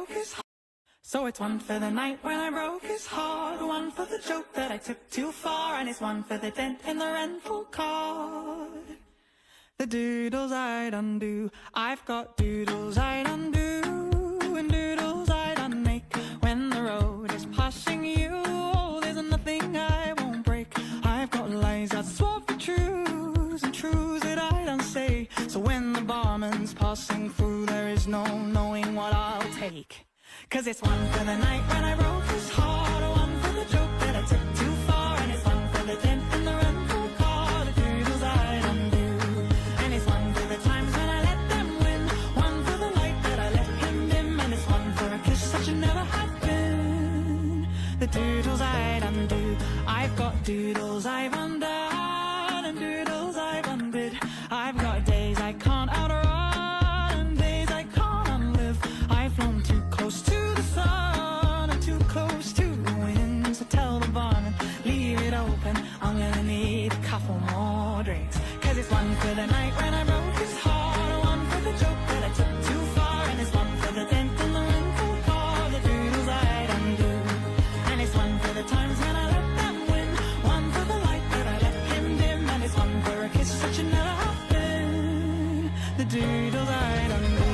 broke his heart. So it's one for the night when I broke his heart, one for the joke that I took too far, and it's one for the dent in the rental car. The doodles I'd undo, I've got doodles I'd undo, and doodles I'd unmake when the road is passing you. Oh, there's nothing I won't break. I've got lies I'd swap for truths, and truths that I don't say. So when the barman's passing through, there is no knowing what I'll take. 'Cause it's one for the night when I broke his heart, one for the joke that I took too far, and it's one for the dent in the rental car, the doodles I'd undo. And it's one for the times when I let them win, one for the light that I let him dim, and it's one for a kiss that should never have been. The doodles I'd undo, I've got doodles I've undone, and doodles I've undid. I've got days I can't outrun, and days I can't unlive. I've flown too close to the sun and too close to the wind. So tell the barman, leave it open, I'm gonna need a couple more drinks. 'Cause it's one for the night when I broke his heart, one for the joke that I took too far, and it's one for the dent in the rental car, the doodles I'd undo. And it's one for the times when I let them win, one for the light that I let him dim, and it's one for a kiss that should never have been. The doodles I'd undo.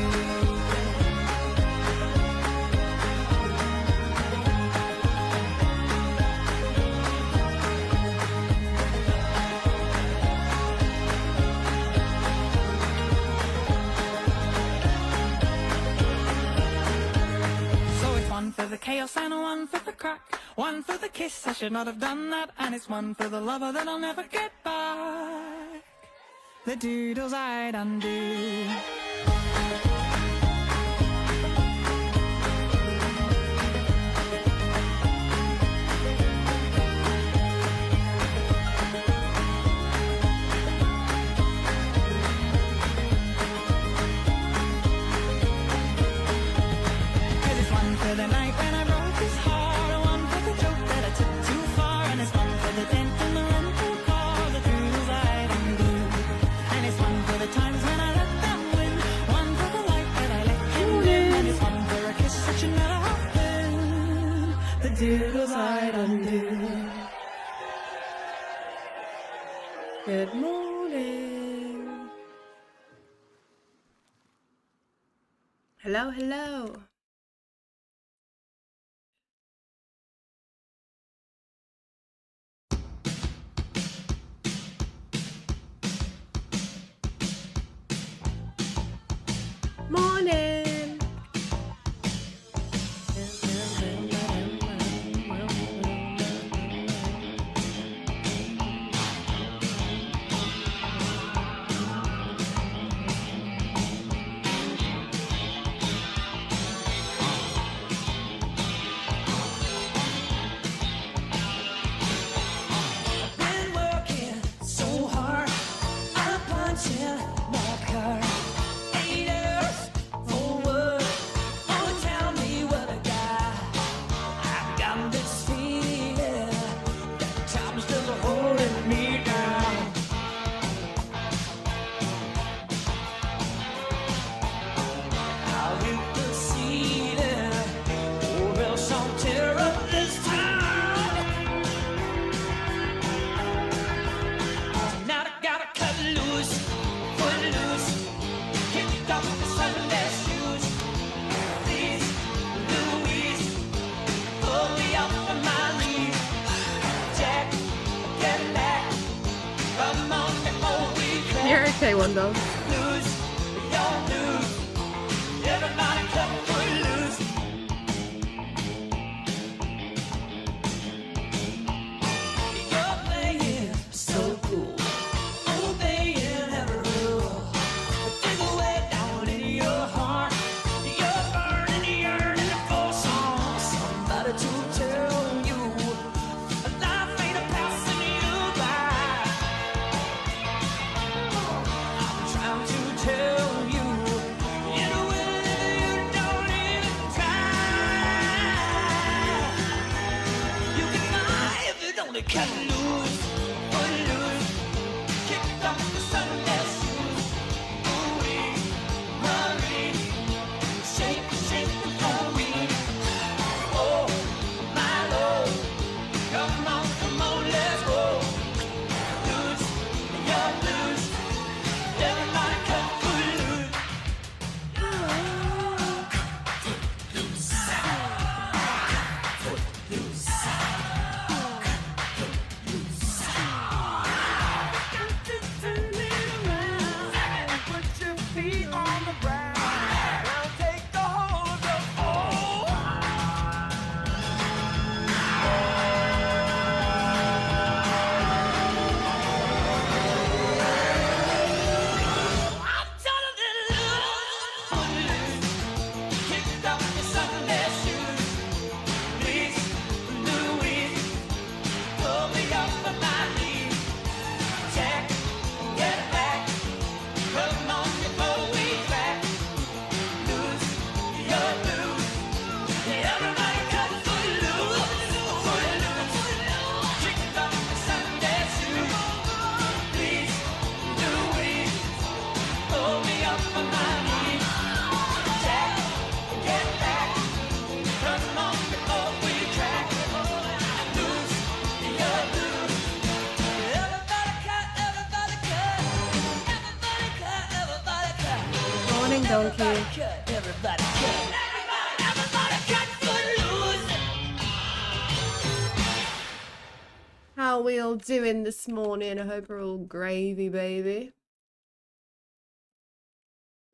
One for the chaos and one for the crack, one for the kiss, I should not have done that, and it's one for the lover that I'll never get back. The doodles I'd undo. For the night when I broke his heart, one for the joke that I took too far, and it's one for the dent in the rental car, the doodles I'd undo. And it's one for the times when I let them win, one for the light that I let him dim, and it's one for a kiss that should never have been. The doodles I'd undo. Good morning. Hello, hello. Morning. You're okay, Wando. Cut loose, put loose, kick off the Sunday shoes. Hurry, hurry, shake, shake before we donkey. How are we all doing this morning? I hope we're all gravy, baby.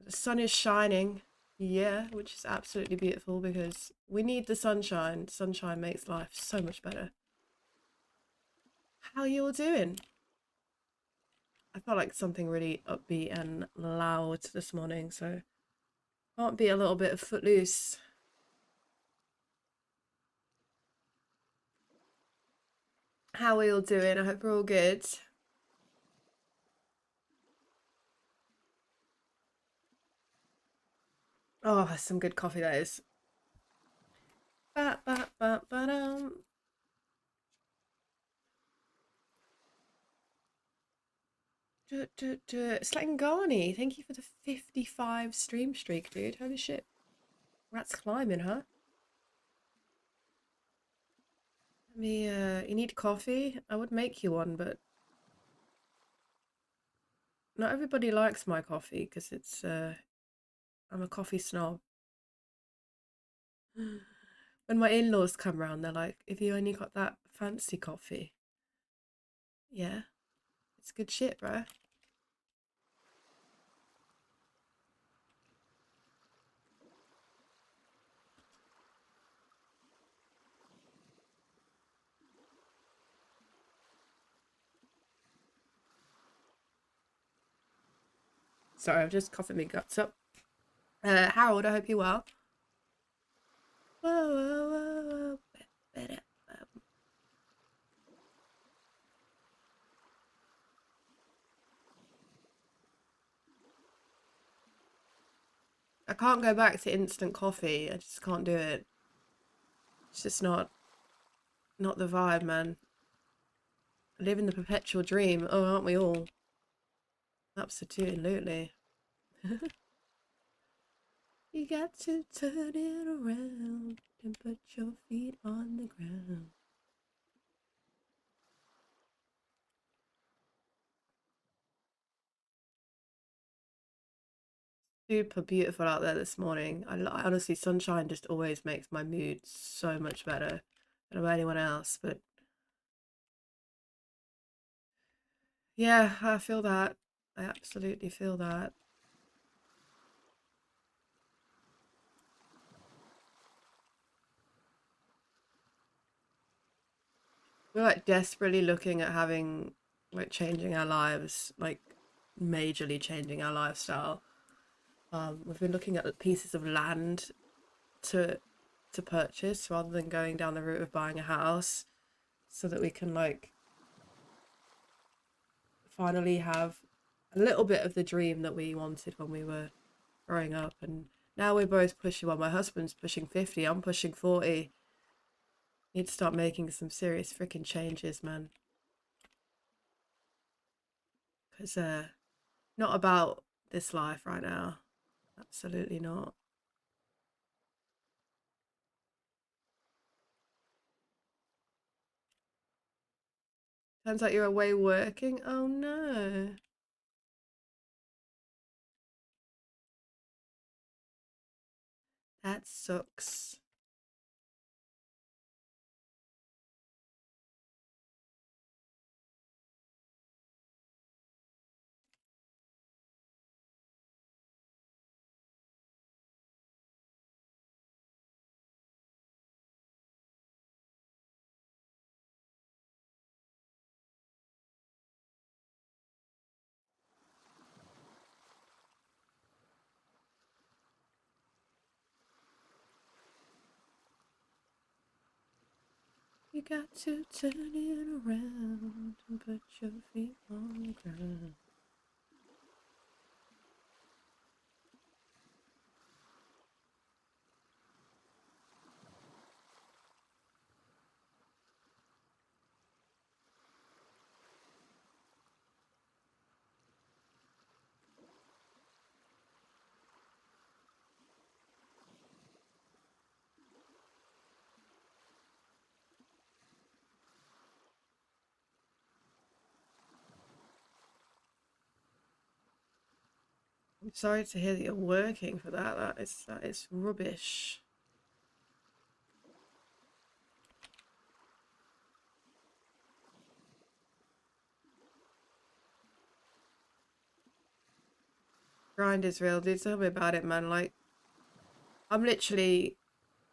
The sun is shining, yeah, which is absolutely beautiful because we need the sunshine. Sunshine makes life so much better. How are you all doing? I felt like something really upbeat and loud this morning, so can't be a little bit of footloose. How are we all doing? I hope we're all good. Oh, some good coffee that is. Ba-ba-ba-ba-dum. Slangani, thank you for the 55 stream streak, dude. Holy shit. Rat's climbing, huh? You need coffee? I would make you one, but not everybody likes my coffee because it's, I'm a coffee snob. When my in-laws come round, they're like, if you only got that fancy coffee. Yeah, it's good shit, bro. Sorry, I'm just coughing my guts up. Harold, I hope you're well. Whoa, whoa, whoa, whoa. I can't go back to instant coffee. I just can't do it. It's just not the vibe, man. Living the perpetual dream. Oh, aren't we all? Absolutely. You got to turn it around and put your feet on the ground. Super beautiful out there this morning. Honestly, sunshine just always makes my mood so much better than about anyone else. But yeah, I feel that. I absolutely feel that. We're like desperately looking at having like changing our lives, like majorly changing our lifestyle. We've been looking at pieces of land to purchase rather than going down the route of buying a house, so that we can like finally have a little bit of the dream that we wanted when we were growing up. And now we're both pushing, well, my husband's pushing 50, I'm pushing 40. Need to start making some serious freaking changes, man. Because not about this life right now. Absolutely not. Turns out you're away working. Oh no. That sucks. You got to turn it around and put your feet on the ground. I'm sorry to hear that you're working for that. That is rubbish. Grind is real, dude. Tell me about it, man. Like, I'm literally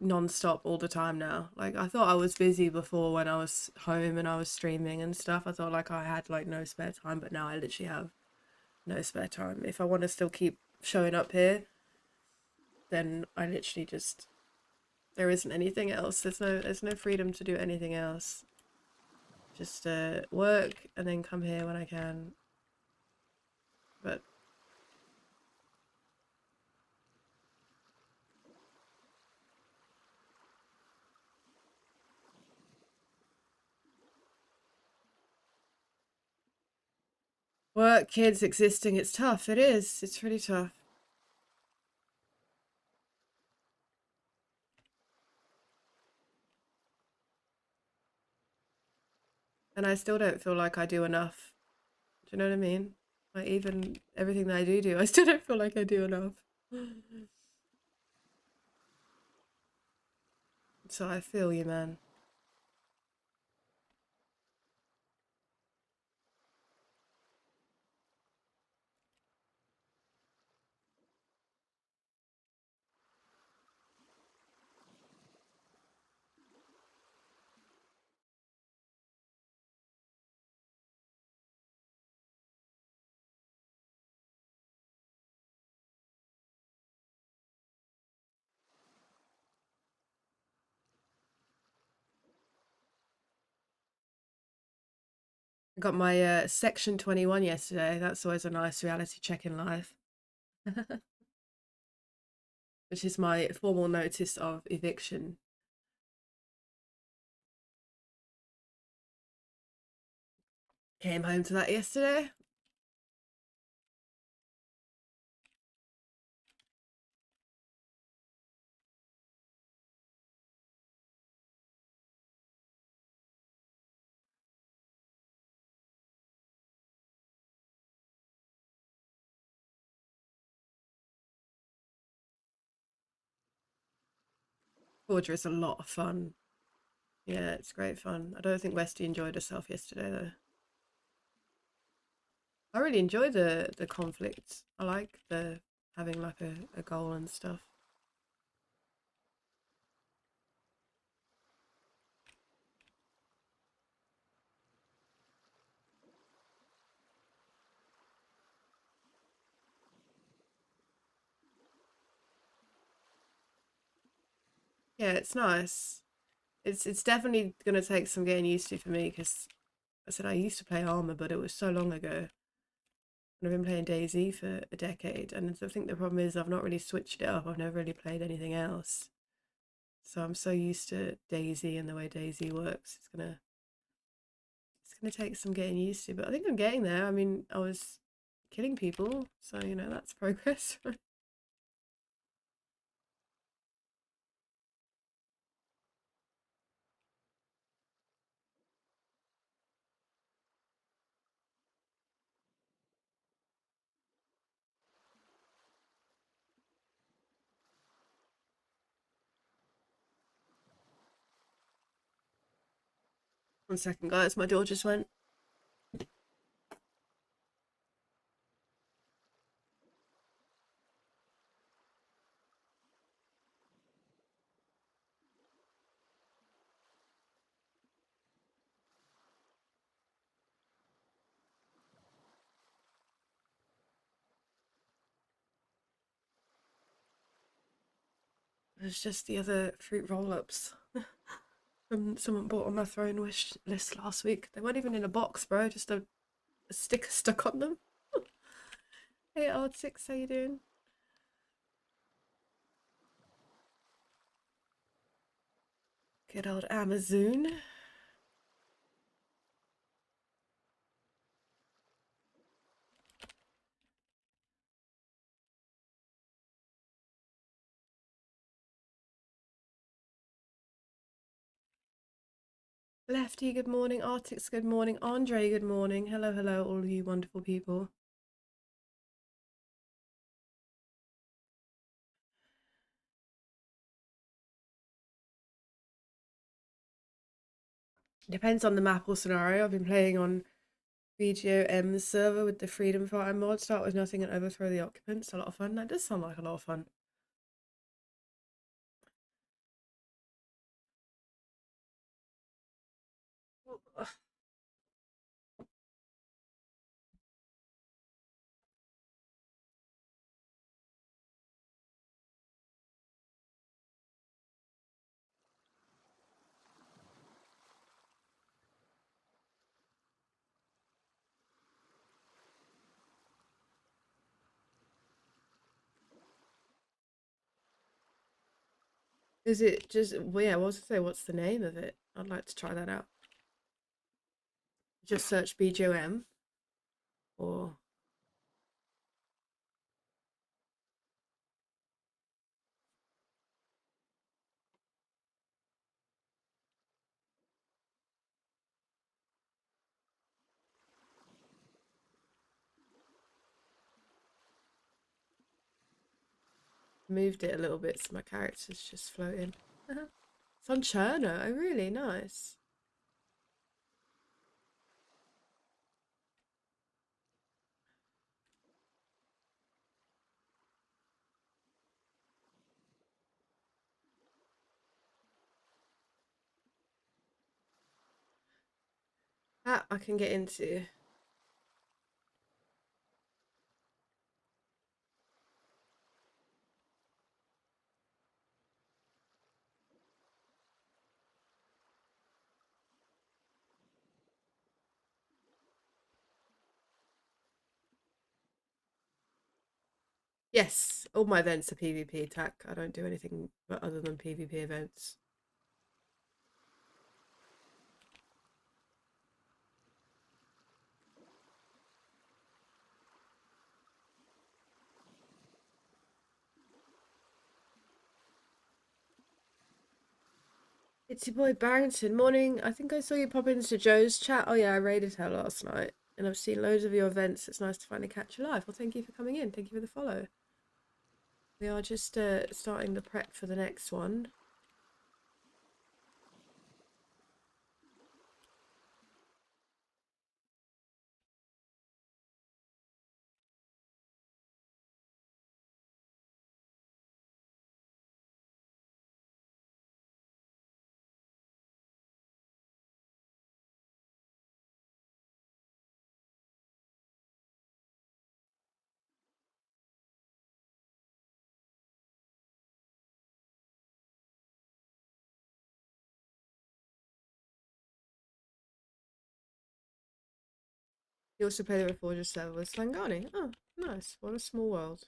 non-stop all the time now. Like, I thought I was busy before when I was home and I was streaming and stuff. I thought like I had like no spare time, but now I literally have no spare time. If I want to still keep showing up here, then I literally just there isn't anything else. There's no freedom to do anything else. Just work and then come here when I can. But work, kids, existing, it's tough. It is. It's really tough. And I still don't feel like I do enough. Do you know what I mean? Like even everything that I do, I still don't feel like I do enough. So I feel you, man. I got my Section 21 yesterday. That's always a nice reality check in life. Which is my formal notice of eviction. Came home to that yesterday. Georgia is a lot of fun. Yeah, it's great fun. I don't think Westy enjoyed herself yesterday though. I really enjoy the conflict. I like the having like a goal and stuff. Yeah, it's nice. It's definitely gonna take some getting used to for me because I said I used to play Armor, but it was so long ago. And I've been playing DayZ for a decade, and I think the problem is I've not really switched it up. I've never really played anything else, so I'm so used to DayZ and the way DayZ works. It's gonna take some getting used to, but I think I'm getting there. I mean, I was killing people, so you know that's progress. 1 second, guys. My door just went. It's just the other fruit roll-ups from someone bought on my throne wish list last week. They weren't even in a box, bro. Just a sticker stuck on them. Hey, old six, how you doing? Good old Amazon. Lefty, good morning. Arctics, good morning. Andre, good morning. Hello, hello, all of you wonderful people. Depends on the map or scenario. I've been playing on BGOM's server with the Freedom Fighter mod. Start with nothing and overthrow the occupants. A lot of fun. That does sound like a lot of fun. Is it just, well, yeah, what was I say? What's the name of it? I'd like to try that out. Just search BGOM or moved it a little bit so my character's just floating. It's on Cherno. Oh, really? Nice. That I can get into. Yes, all my events are PvP attack. I don't do anything but other than PvP events. It's your boy Barrington. Morning. I think I saw you pop into Joe's chat. Oh yeah, I raided her last night. And I've seen loads of your events. It's nice to finally catch you live. Well, thank you for coming in. Thank you for the follow. We are just starting the prep for the next one. You also play the Reforger server with Slangani. Oh, nice. What a small world.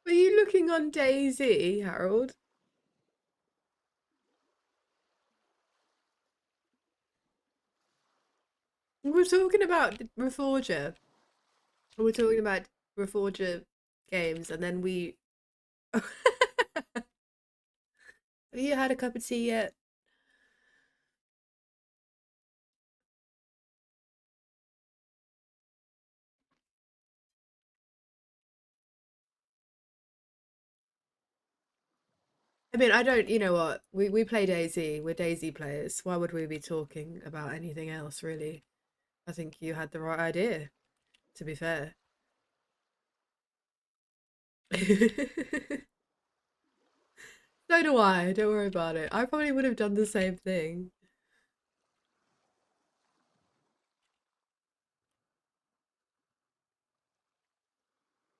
Are you looking on Daisy, Harold? We're talking about Reforger. We're talking about Reforger games, and then we. Have you had a cup of tea yet? I mean, I don't. You know what? We play Daisy. We're Daisy players. Why would we be talking about anything else, really? I think you had the right idea. To be fair. So do I. Don't worry about it. I probably would have done the same thing.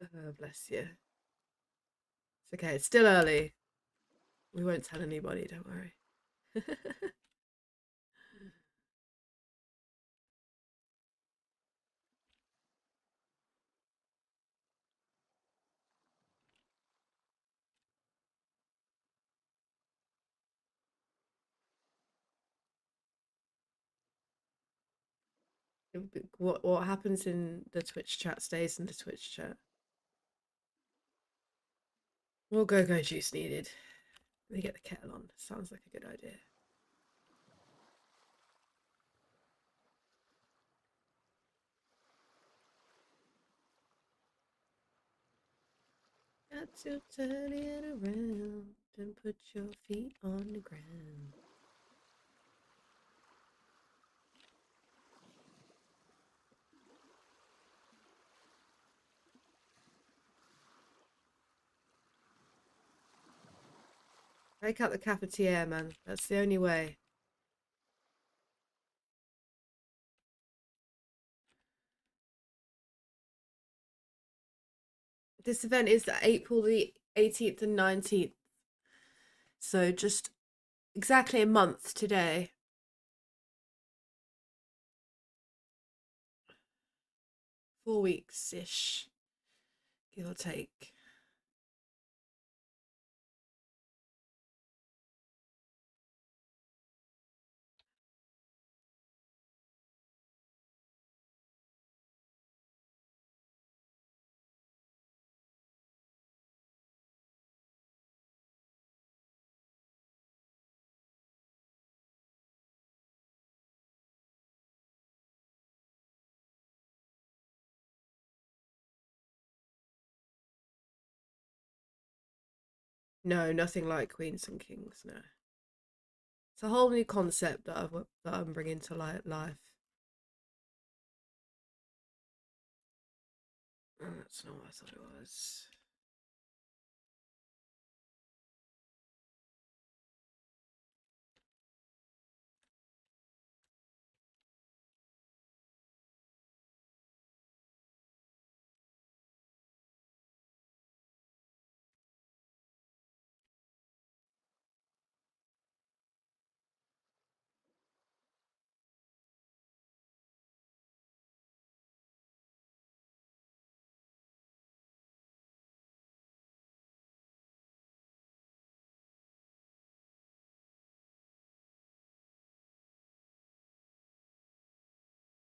Oh, bless you. It's okay. It's still early. We won't tell anybody. Don't worry. What happens in the Twitch chat stays in the Twitch chat. More go-go juice needed. Let me get the kettle on. Sounds like a good idea. Got to turn it around and put your feet on the ground. Break out the cafetiere, man. That's the only way. This event is April the 18th and 19th. So just exactly a month today. 4 weeks-ish, give or take. No, nothing like Queens and Kings, no. It's a whole new concept that I'm bringing to life. Oh, that's not what I thought it was.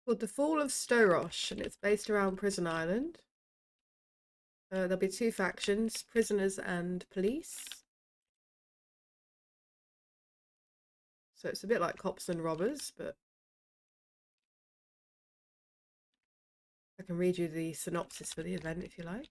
Called The Fall of Storozh, and it's based around Prison Island. There'll be two factions, prisoners and police. So it's a bit like Cops and Robbers, but I can read you the synopsis for the event if you like.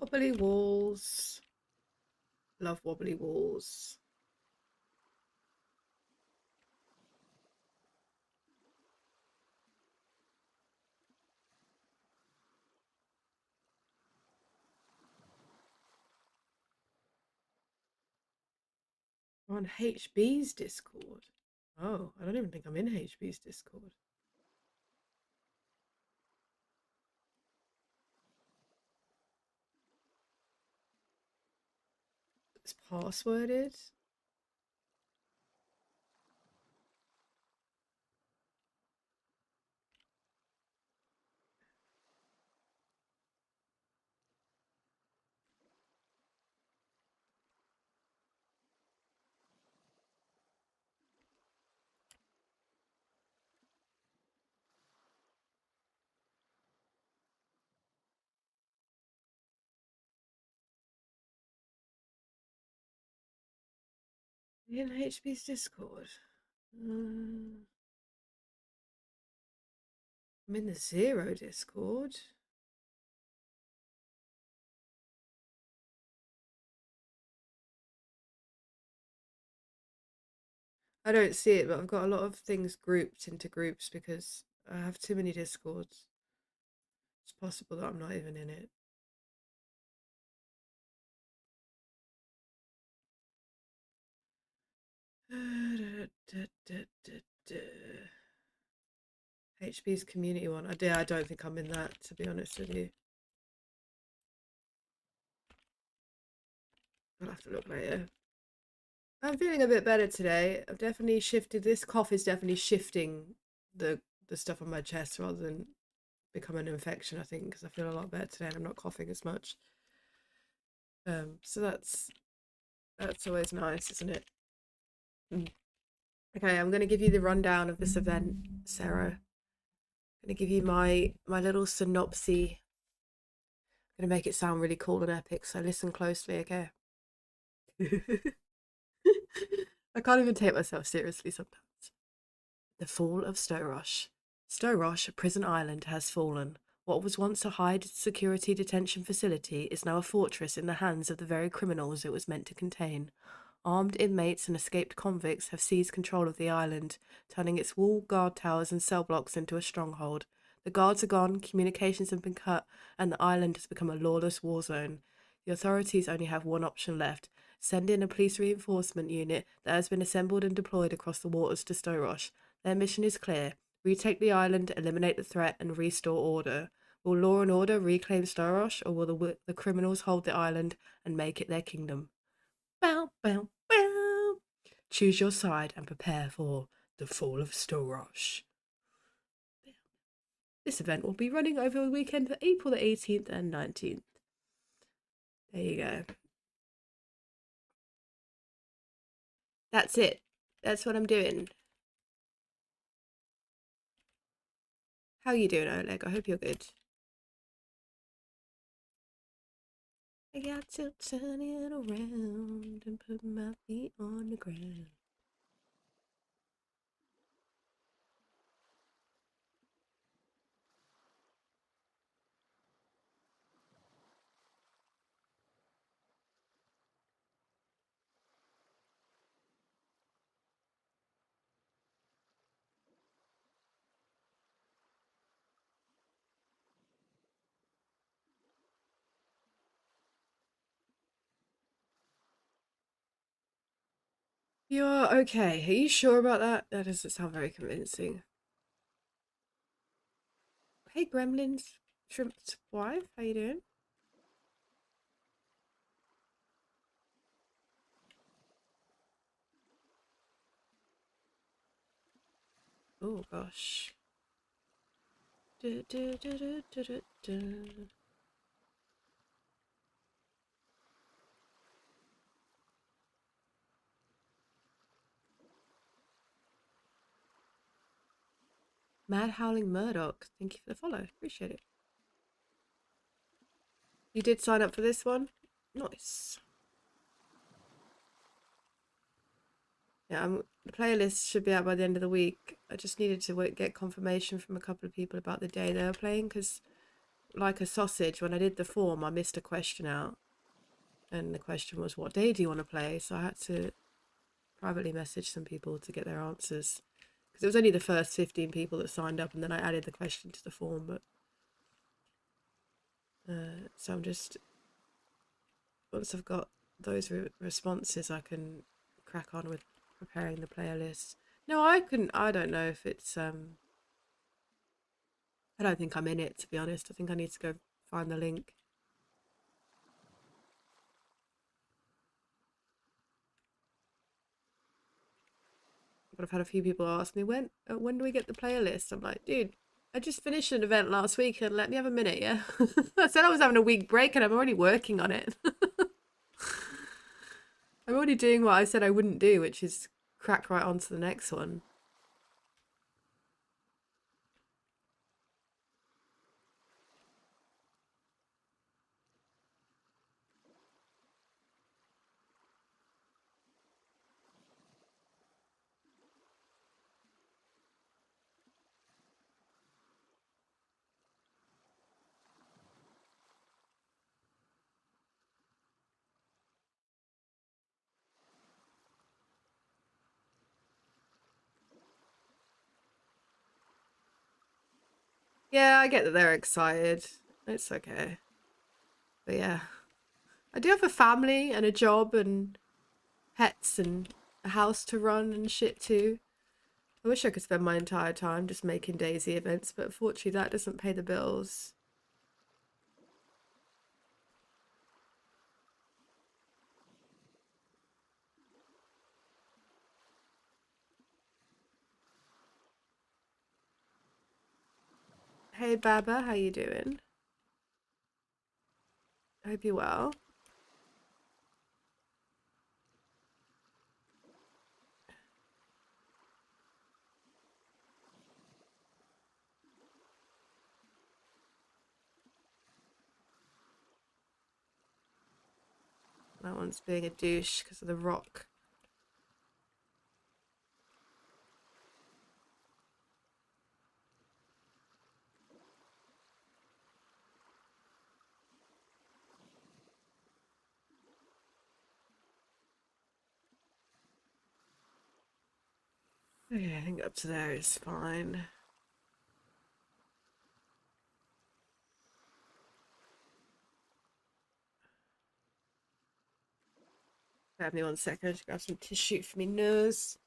Wobbly walls. Love wobbly walls. On HB's Discord. Oh, I don't even think I'm in HB's Discord. It's passworded. In HB's Discord. I'm in the Zero Discord. I don't see it, but I've got a lot of things grouped into groups because I have too many Discords. It's possible that I'm not even in it. HB's community one. I don't think I'm in that, to be honest with you. I'll have to look later. I'm feeling a bit better today. I've definitely shifted. This cough is definitely shifting the stuff on my chest rather than become an infection, I think, because I feel a lot better today and I'm not coughing as much. So that's always nice, isn't it? Okay, I'm going to give you the rundown of this event, Sarah. I'm going to give you my little synopsis. I'm going to make it sound really cool and epic, so listen closely, okay? I can't even take myself seriously sometimes. The fall of Storozh. Storozh, a prison island, has fallen. What was once a high security detention facility is now a fortress in the hands of the very criminals it was meant to contain. Armed inmates and escaped convicts have seized control of the island, turning its wall, guard towers, and cell blocks into a stronghold. The guards are gone, communications have been cut, and the island has become a lawless war zone. The authorities only have one option left: send in a police reinforcement unit that has been assembled and deployed across the waters to Storozh. Their mission is clear: retake the island, eliminate the threat, and restore order. Will law and order reclaim Storozh, or will the criminals hold the island and make it their kingdom? Bow, bow, bow. Choose your side and prepare for the fall of Storozh. This event will be running over the weekend of April the 18th and 19th. There you go. That's it. That's what I'm doing. How are you doing, Oleg? I hope you're good. I got to turn it around and put my feet on the ground. You're okay. Are you sure about that? That doesn't sound very convincing. Hey, Gremlin's Shrimp's wife. How you doing? Oh, gosh. Du, du, du, du, du, du, du. Mad Howling Murdoch. Thank you for the follow. Appreciate it. You did sign up for this one? Nice. Yeah, the playlist should be out by the end of the week. I just needed to get confirmation from a couple of people about the day they were playing, because like a sausage, when I did the form, I missed a question out. And the question was, what day do you want to play? So I had to privately message some people to get their answers. Because it was only the first 15 people that signed up, and then I added the question to the form. But so I'm just, once I've got those responses, I can crack on with preparing the playlist. No, I don't know if it's I don't think I'm in it, to be honest. I think I need to go find the link. But I've had a few people ask me, when do we get the playlist? I'm like, dude, I just finished an event last week and let me have a minute, yeah? I said I was having a week break and I'm already working on it. I'm already doing what I said I wouldn't do, which is crack right onto the next one. Yeah, I get that they're excited. It's okay. But yeah, I do have a family and a job and pets and a house to run and shit too. I wish I could spend my entire time just making Daisy events, but unfortunately that doesn't pay the bills. Hey Baba, how you doing? Hope you're well. That one's being a douche because of the rock. Okay, I think up to there is fine. Grab me 1 second, just grab some tissue for me nose.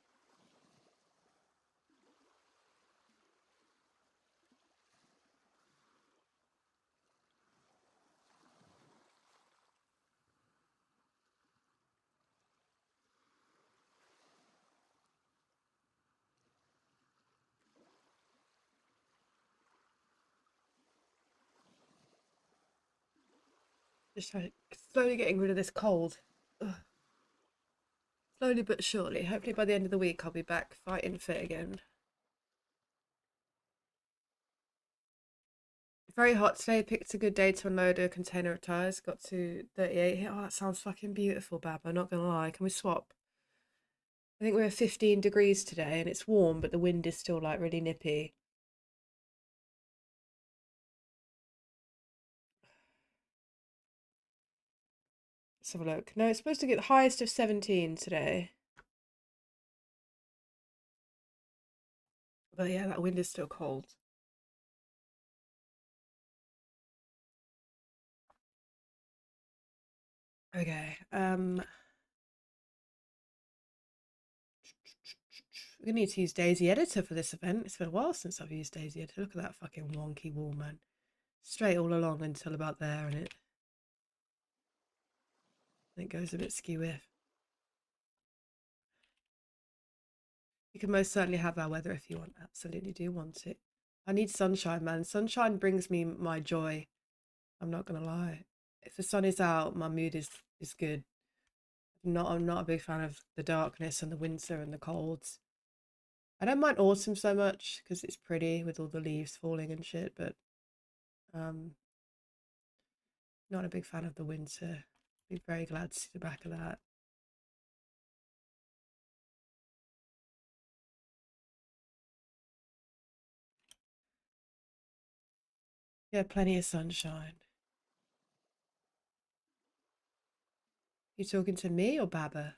Just slowly getting rid of this cold. Ugh. Slowly but surely. Hopefully by the end of the week I'll be back fighting fit again. Very hot today. Picked a good day to unload a container of tyres. Got to 38 here. Oh, that sounds fucking beautiful, Bab. I'm not gonna lie. Can we swap? I think we're 15 degrees today and it's warm, but the wind is still like really nippy. Let's have a look. No, it's supposed to get the highest of 17 today. But yeah, that wind is still cold. Okay. We're gonna need to use Daisy Editor for this event. It's been a while since I've used Daisy Editor. Look at that fucking wonky wall, man. Straight all along until about there, and it goes a bit skew-if. You can most certainly have our weather if you want. Absolutely do want it. I need sunshine, man. Sunshine brings me my joy. I'm not gonna lie. If the sun is out, my mood is good. I'm not a big fan of the darkness and the winter and the colds. I don't mind autumn so much because it's pretty with all the leaves falling and shit, but um, not a big fan of the winter. Be very glad to see the back of that. Yeah, plenty of sunshine. You talking to me or Baba?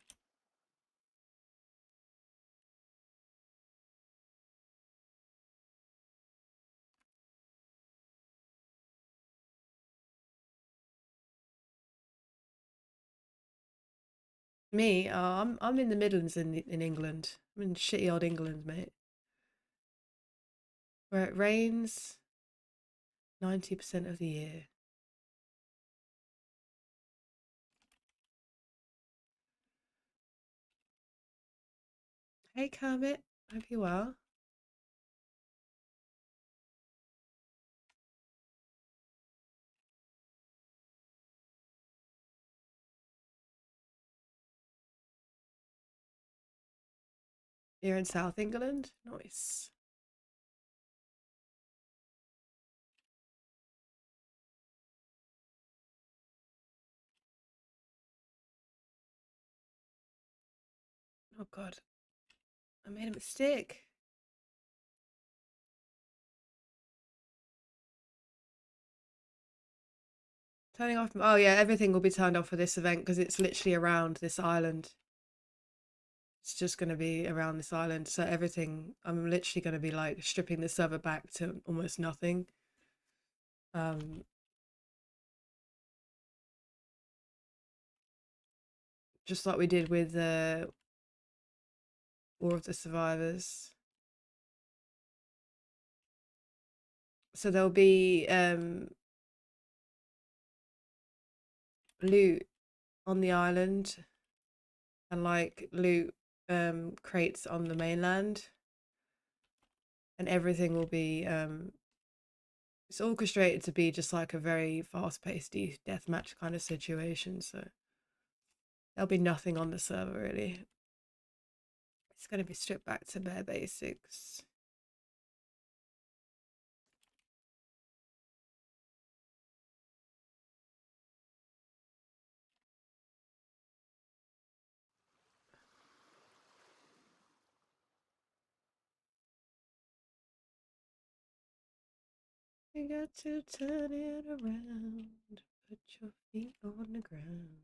Me? Oh, I'm in the Midlands in England. I'm in shitty old England, mate. Where it rains 90% of the year. Hey Kermit, hope you well. You're in South England? Nice. Oh god, I made a mistake. Turning off. Oh yeah, everything will be turned off for this event because it's literally around this island. It's just going to be around this island. So everything, I'm literally going to be like stripping the server back to almost nothing. Um, just like we did with the War of the Survivors. So there'll be loot on the island and like loot crates on the mainland, and everything will be it's orchestrated to be just like a very fast-paced deathmatch kind of situation. So there'll be nothing on the server really. It's going to be stripped back to bare basics. You got to turn it around, put your feet on the ground.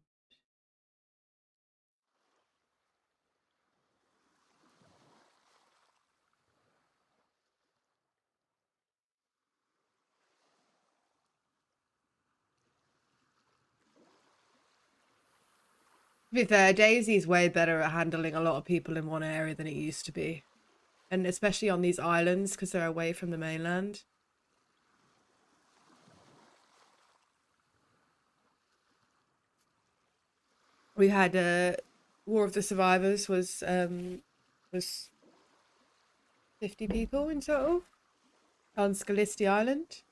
To be fair, Daisy's way better at handling a lot of people in one area than it used to be. And especially on these islands, because they're away from the mainland. We had War of the Survivors was 50 people in total on Scalisti Island.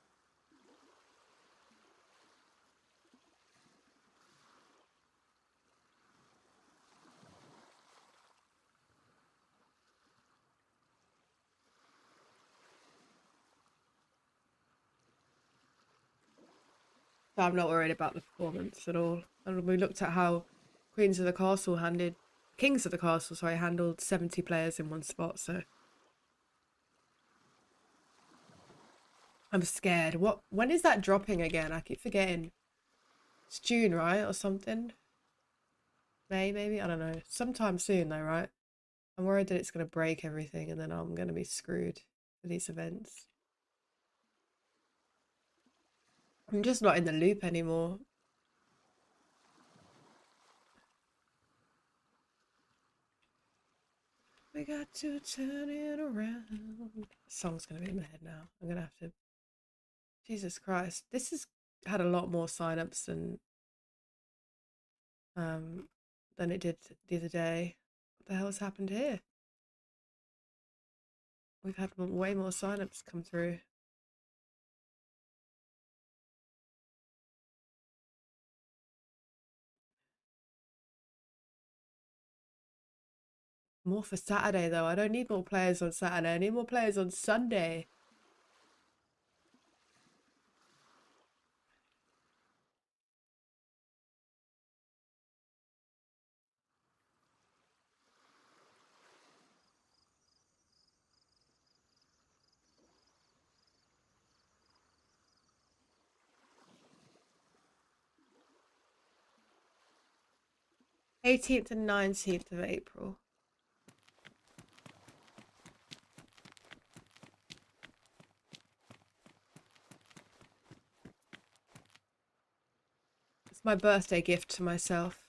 So I'm not worried about the performance at all. And we looked at how Kings of the Castle handled 70 players in one spot, so I'm scared. When is that dropping again? I keep forgetting. It's June, right? Or something? May, maybe? I don't know. Sometime soon though, right? I'm worried that it's gonna break everything and then I'm gonna be screwed with these events. I'm just not in the loop anymore. We got to turn it around. The song's gonna be in my head now. I'm gonna have to. Jesus Christ, this has had a lot more signups than it did the other day. What the hell has happened here? We've had way more signups come through. More for Saturday though. I don't need more players on Saturday. I need more players on Sunday. '18th and '19th of April. It's my birthday gift to myself.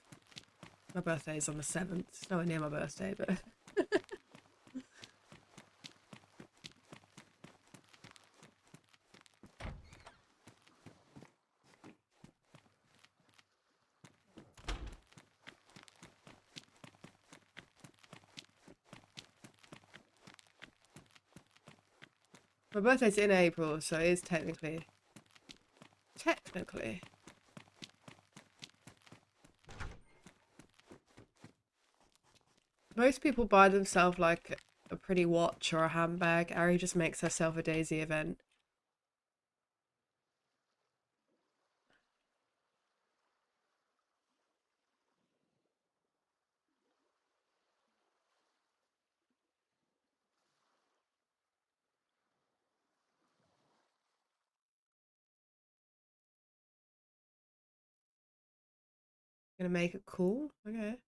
My birthday is on the 7th. It's nowhere near my birthday, but my birthday's in April, so it is technically. Technically. Most people buy themselves like a pretty watch or a handbag. Ari just makes herself a Daisy event. Gonna make it cool? Okay.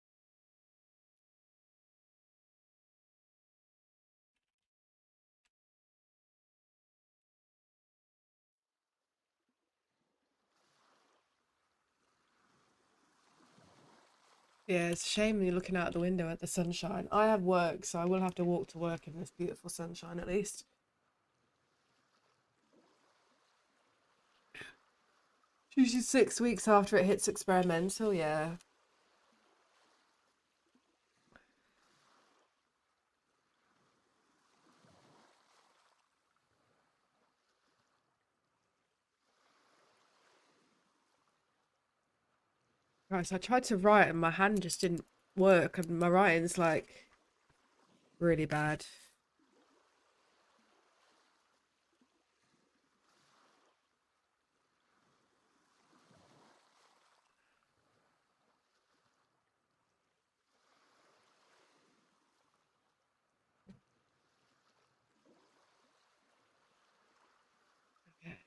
Yeah, it's a shame you're looking out the window at the sunshine. I have work, so I will have to walk to work in this beautiful sunshine at least. It's usually 6 weeks after it hits experimental, yeah. Right, so I tried to write and my hand just didn't work, and my writing's like really bad. Okay.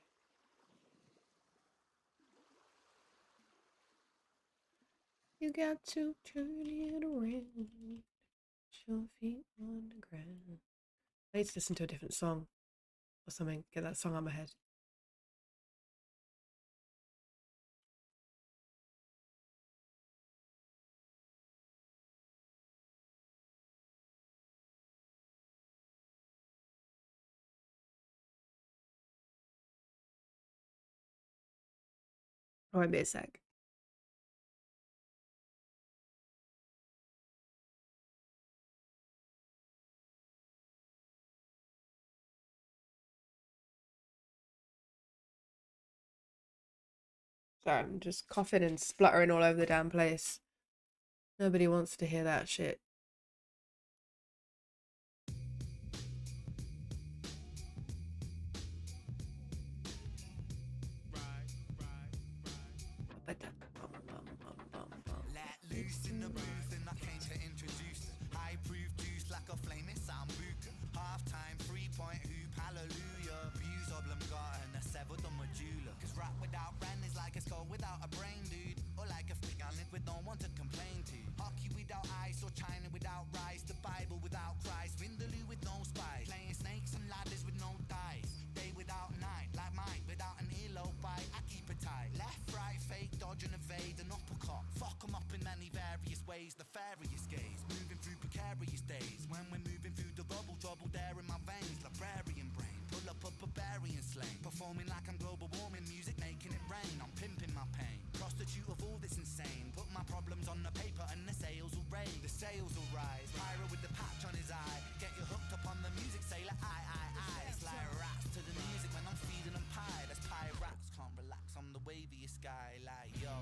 You got to turn it around. Put your feet on the ground. I need to listen to a different song or something. Get that song on my head. I won't be a sec. Sorry, I'm just coughing and spluttering all over the damn place. Nobody wants to hear that shit. Let loose in the booth and I came to introduce high proof juice like a flaming sambuca. Half time, 3-point hoop, hallelujah. Views oblongata and a severed the medulla. Cause rap without brand is like a skull without a brain, dude. Or like a fig on it with no one to complain to. Hockey without ice or China without rice. The Bible without Christ. Vindaloo with no spice. Playing snakes and ladders with no dice. Day without night, like Mike without an earlobe bite. I keep it tight. Left, right, fake, dodge and evade an uppercut. Fuck 'em up in many various ways. The fairyest gaze. Moving through precarious days. When we're moving through the rubble, trouble there in my veins. Librarian brain. Pull up a barbarian slang. Performing like I'm global warming. Music making it rain. I'm pimping my pain. Prostitute of all this insane. Put my problems on the paper and the sales will rain. The sales will rise. Pyro with the patch on his eye. Get you hooked up on the music. Say like I. It's like rats to the music when I'm feeding them pie. That's pie rats. Can't relax. I'm the waviest guy. Like yo.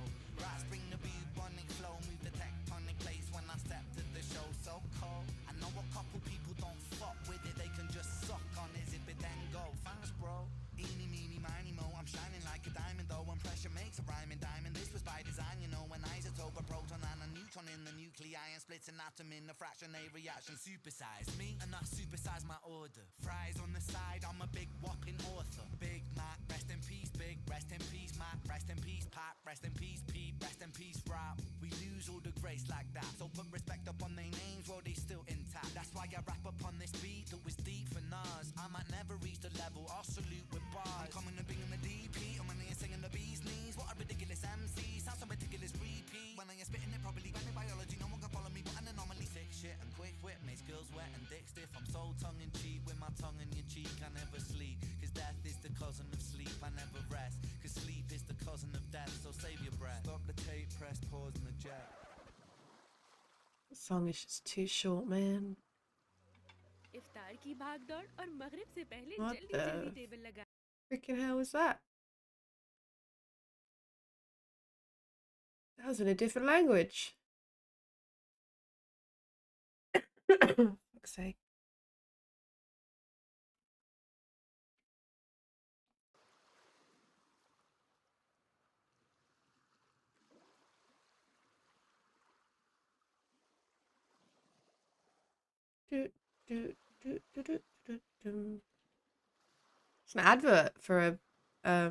Rats bring the bubonic flow. Move the tectonic place when I step to the show. So cold. I know a couple people don't fuck with it. They can just suck on his zip it then go. Thanks bro. Eeny meeny miny mo. I'm shining like a diamond though. When pressure makes a rhyming diamond. This was by design, you know. When isotope a proton and a neutron in the nuclei and splits an atom in a fraction. A reaction supersize me and I supersize my order. Fries on the side. I'm a big whopping author. Big Mac, rest in peace. Big rest in peace. Mac, rest in peace. Pac, rest in peace. Pete, rest in peace. Rap. We lose all the grace like that. So put respect up on their names while they still intact. That's why I rap upon this beat that was deep for Nas. I might never reach the level. I'll salute with bars. I'm coming and bringing the DP. I'm in here singing the bee's knees. What a ridiculous MC. Sounds so ridiculous repeat. When I am spitting it properly, when in biology, no one can follow me. But an anomaly. Thick shit and quick wit makes girls wet and dick stiff. I'm so tongue in cheek with my tongue in your cheek. I never sleep. Cause death is the cousin of sleep. I never rest. Cause sleep is the cousin of death. So save your breath. Stop the tape, press pause and eject. The song is just too short, man. इफ्तार की भागदौड़ और मगरिब से पहले What जल्दी जल्दी the table लगा freaking hell was that? That was in a different language. Fuck's sake. Do, do, do, do, do, do, do. It's an advert for a I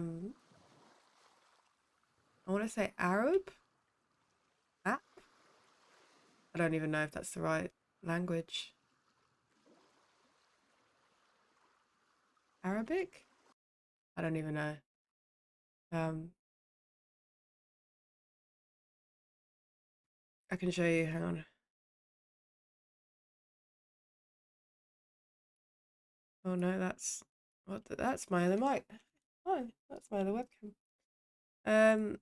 want to say Arab app. I don't even know if that's the right language. Arabic? I don't even know. Um I can show you. Hang on. Oh no, that's that's my other mic. Oh, that's my other webcam.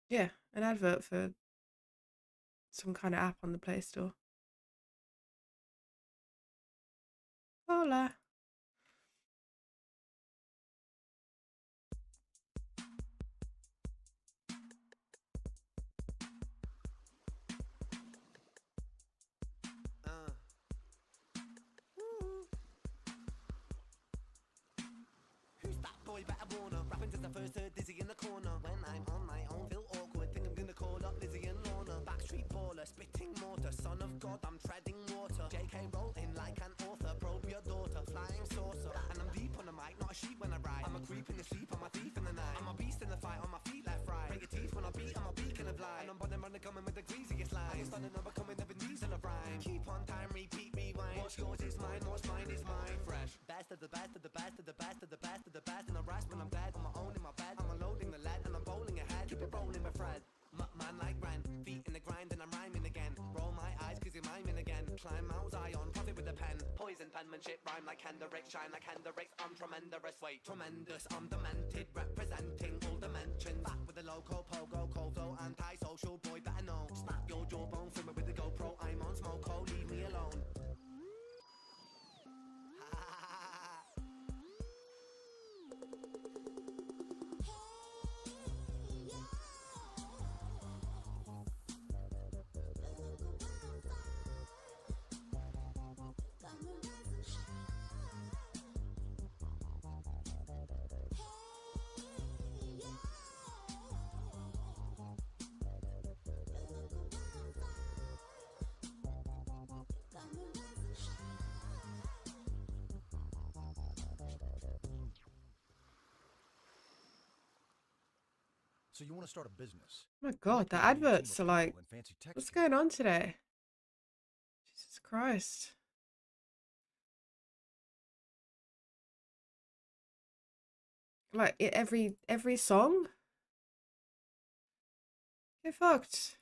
Yeah, an advert for some kind of app on the Play Store. Hola. Who's that boy? Better warn her. Rapping to the first third, dizzy in the corner. When I'm on my own, feel awkward. Think I'm gonna call up Lizzie and Lorna. Backstreet baller, spitting mortar. Son of God, I'm treading water. JK rolling like an author. Probe your daughter, flying saucer. And I'm deep on the mic, not a sheep when I ride. I'm a creep in the sleep, I'm a thief in the night. I'm a beast in the fight, on my feet left right. Break your teeth when I beat, I'm a beacon of light. And I'm running coming with the greasiest line. I'm stunning, I'm becoming every diesel of rhyme. Keep on time, repeat, rewind. What's yours is mine, what's mine is mine. Fresh. Best of the best of the best of the best of the best of the best. And I rest when I'm dead, on my own in my bed. I'm unloading the lead and I'm bowling ahead. Keep it rolling my thread. Man like Ren, feet in the grind and I'm rhyming again. Roll my eyes cause you're miming again. Climb Mount Zion, profit with a pen. Poison penmanship, rhyme like Hendrix. Shine like Hendrix, I'm tremendous. Wait, tremendous, I'm demented. Representing all dimensions. Back with the loco, pogo, cold flow. Anti-social boy, better know. Snap your jawbone, film it with the GoPro. I'm on smoke, leave me alone. So you want to start a business? Oh my God, the adverts are like, what's going on today? Jesus Christ. Like every song? Get fucked.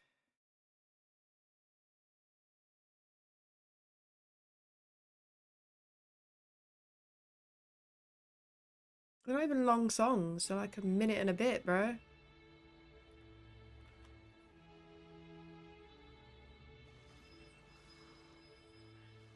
They're not even long songs, they're like a minute and a bit, bro.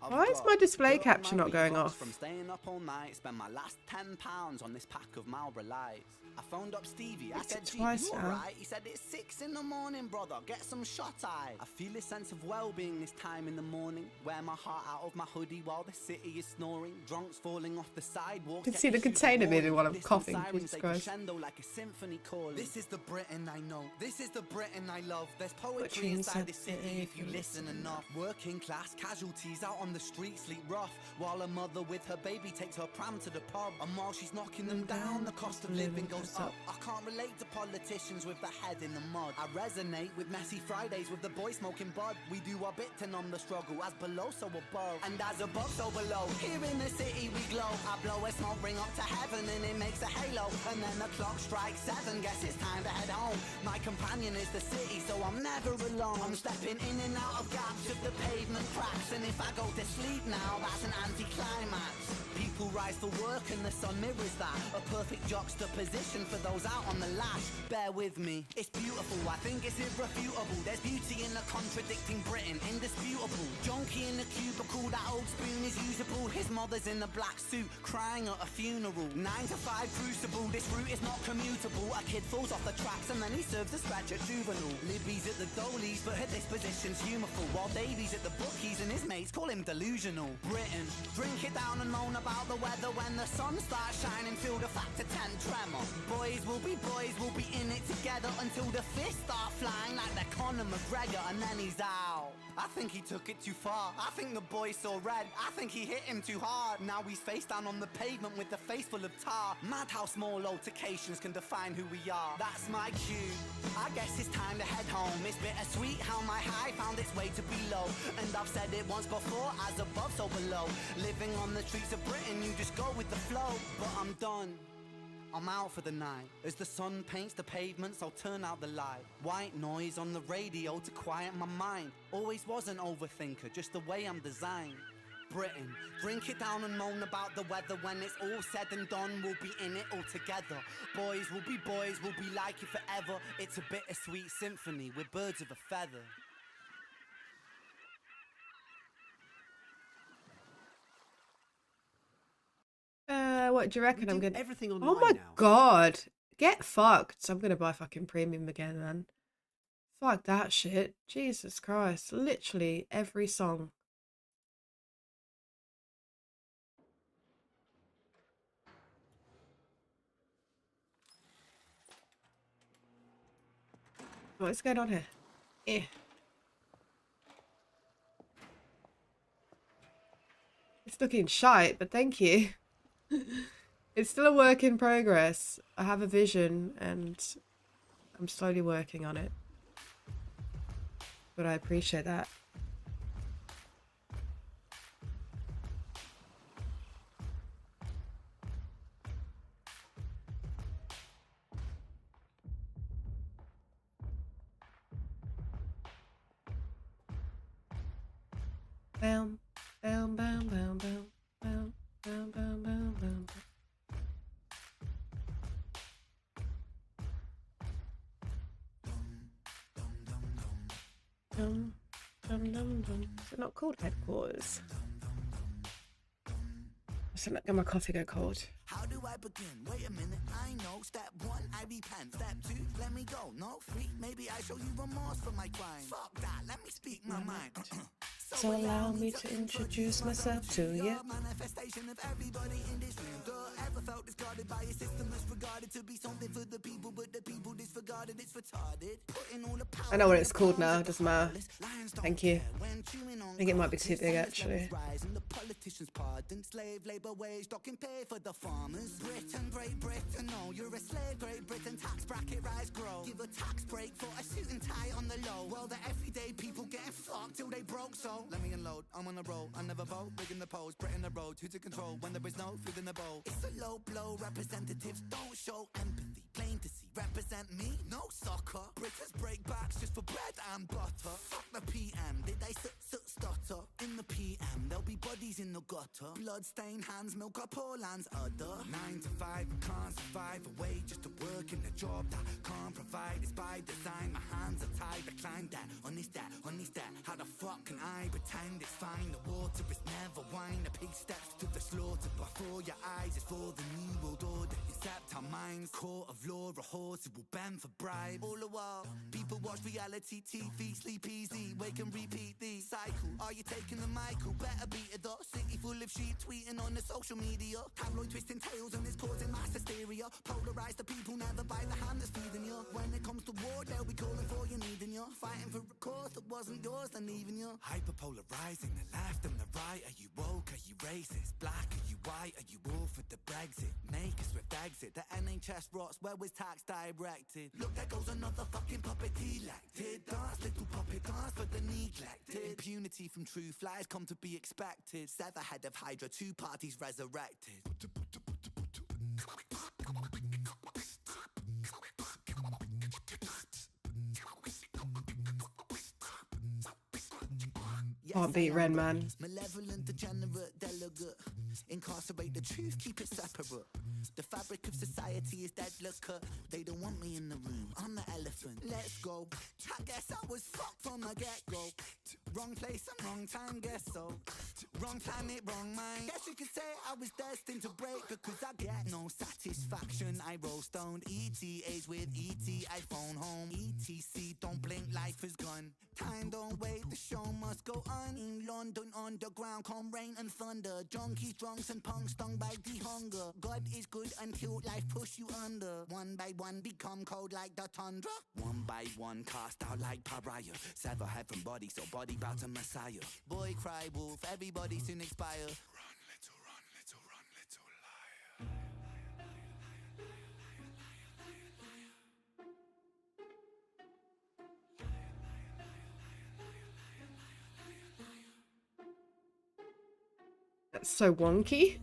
Why is my display capture not going off? From staying up all night, spend my last £10 on this pack of Marlboro Lights. I phoned up Stevie, I said, G, you alright? He said, it's 6 in the morning, brother, get some shut-eye. I feel a sense of well-being this time in the morning. Wear my heart out of my hoodie while the city is snoring. Drunks falling off the sidewalk. You can see the container maybe while I'm coughing, Jesus Christ. Like a symphony calling. This is the Britain I know, this is the Britain I love. There's poetry inside the city if you listen enough. Working class casualties out on the street sleep rough, while a mother with her baby takes her pram to the pub. And while she's knocking them down, the cost of living goes up. I can't relate to politicians with their head in the mud. I resonate with messy Fridays with the boy smoking bud. We do our bit to numb the struggle, as below so above, and as above so below. Here in the city we glow. I blow a smoke ring up to heaven and it makes a halo. And then the clock strikes 7, guess it's time to head home. My companion is the city, so I'm never alone. I'm stepping in and out of gaps of the pavement cracks, and if I go to sleep now, that's an anti-climax. People rise for work and the sun mirrors that. A perfect juxtaposition for those out on the lash. Bear with me, it's beautiful, I think it's irrefutable. There's beauty in the contradicting Britain, indisputable. Junkie in the cubicle, that old spoon is usable. His mother's in a black suit, crying at a funeral. 9 to 5 crucible, this route is not commutable. A kid falls off the tracks and then he serves a scratch at juvenile. Libby's at the goalies, but her disposition's humorful, while Davy's at the bookies and his mates call him delusional. Britain, drink it down and moan about the weather when the sun starts shining. Feel the factor 10 tremor. Boys will be in it together until the fists start flying like they're Conor McGregor, and then he's out. I think he took it too far. I think the boy saw red. I think he hit him too hard. Now he's face down on the pavement with the face full of tar. Mad how small altercations can define who we are. That's my cue. I guess it's time to head home. It's bittersweet how my high found its way to below. And I've said it once before, as above so below. Living on the streets of Britain, you just go with the flow. But I'm done. I'm out for the night. As the sun paints the pavements, I'll turn out the light. White noise on the radio to quiet my mind. Always was an overthinker, just the way I'm designed. Britain, drink it down and moan about the weather. When it's all said and done, we'll be in it all together. Boys will be boys, we'll be like it forever. It's a bittersweet symphony, we're birds of a feather. What do you reckon? I'm gonna everything online Oh my now. god. Get fucked. I'm gonna buy fucking premium again, man. Fuck that shit. Jesus Christ. Literally every song. What's going on here? Eh. It's looking shite, but thank you. It's still a work in progress. I have a vision and I'm slowly working on it. But I appreciate that. Bam, bam, bam, bam, bam, bam, bam, bam, bam, bam. Dum, dum, dum, dum. Is it not called headquarters? Let's not get my coffee go cold. How do I begin? Wait a minute, I know. Step one, I repent. Step two, let me go. No, three, maybe I show you remorse for my crime. Fuck that, let me speak my mind. So allow me to introduce myself to you. Manifestation of everybody in this room. Ever felt discarded by a system that's regarded to be something for the people, but the people disregarded, it's retarded. Putting all the power I know what it's called now, it doesn't matter. Thank you. I think it might be too big actually. The politicians pardon slave labor wage, docking pay for the farmers. Britain, Great Britain, no, you're a slave. Great Britain, tax bracket rise, grow. Give a tax break for a suit and tie on the low. Well, the everyday people getting fucked till they broke, so let me unload, I'm on a roll, I never vote, big in the polls, Britain the road, who's in control when there is no food in the bowl. It's a low blow, representatives don't show empathy. Plain to see, represent me, no soccer. British break backs just for bread and butter. Fuck the PM, did they stutter? In the PM, there'll be bodies in the gutter. Blood-stained hands, milk up poor land's udder. 9 to 5, I can't survive away just to work in a job that can't provide. It's by design, my hands are tied. I climb that, on this that, on this that. How the fuck can I pretend it's fine? The water is never wine. The pig steps to the slaughter before your eyes. It's for the new world order. Except our minds, court of law, a horse who will bend for bribe. All the while, people watch reality TV, sleep easy, wake and repeat the cycle. Are you taking the Michael? Better beat it up. City full of sheep tweeting on the social media. Tabloid twisting tails and it's causing mass hysteria. Polarize the people, never by the hand that's feeding you. When it comes to war, they'll be calling for you, needing you. Fighting for a cause that wasn't yours, then leaving you. Hyperpolarizing the left and the right. Are you woke? Are you racist? Black? Are you white? Are you all for the Brexit? Make us with exit. The NHS rots. Where was tax directed? Look, there goes another fucking puppet elected. Dance, little puppet, dance for the neglected. Impunity from true flies come to be expected. Sever head of Hydra, 2 parties resurrected. Can't beat Ren, man. Malevolent, degenerate, delegate. Incarcerate the truth, keep it separate. The fabric of society is deadlocker. They don't want me in the room, I'm the elephant. Let's go. I guess I was fucked from the get-go. Wrong place and wrong time, guess so. Wrong planet, wrong mind. Guess you could say I was destined to break, because I get no satisfaction. I roll stoned, ETAs with ET, I phone home. ETC, don't blink, life is gone. Time don't wait, the show must go on. In London underground, come rain and thunder. Junkies, drunks and punks stung by the hunger. God is good until life push you under. One by one become cold like the tundra. One by one cast out like pariah. Sever heaven body, so body bow to Messiah. Boy cry wolf, everybody soon expire. Run, little liar. That's so wonky.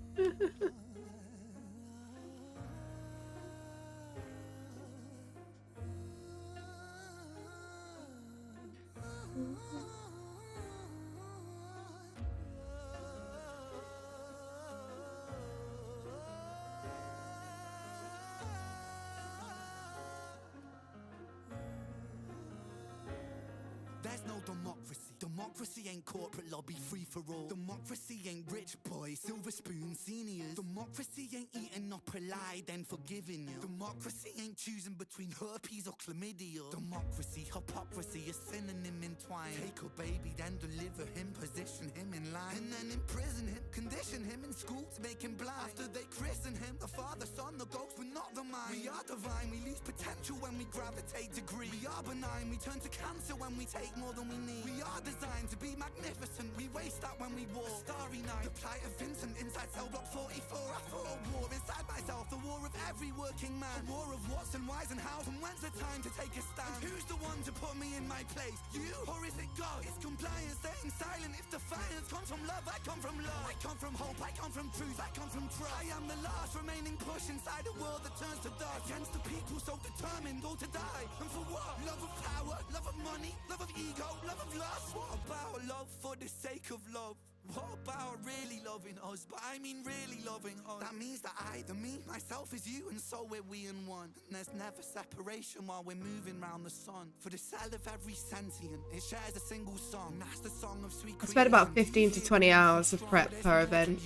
Democracy ain't corporate lobby free for all. Democracy ain't rich boys, silver spoon seniors. Democracy ain't eating up a lie, then forgiving you. Democracy ain't choosing between herpes or chlamydia. Democracy, hypocrisy, a synonym entwined. Take a baby, then deliver him, position him in line, and then imprison him, condition him in school to make him blind. After they christen him, the Father, Son, the ghost, but not the mind. We are divine, we lose potential when we gravitate to greed. We are benign, we turn to cancer when we take more than we need. We are designed to be magnificent, we waste that when we walk. A starry night, the plight of Vincent inside cell block 44. I fought a war inside myself, the war of every working man. A war of what's and why's and how's, and when's the time to take a stand? And who's the one to put me in my place? You, or is it God? It's compliance, staying silent. If defiance comes from love, I come from love. I come from hope, I come from truth, I come from trust. I am the last remaining push inside a world that turns to dust. Against the people so determined, all to die. And for what? Love of power, love of money, love of ego, love of lust. What about love for the sake of love? What about really loving us? But I mean really loving us. That means that I, the me, myself is you, and so we're we in one. And there's never separation while we're moving round the sun. For the cell of every sentient, it shares a single song. And that's the song of sweet I spent about 15 to 20 hours of prep per event.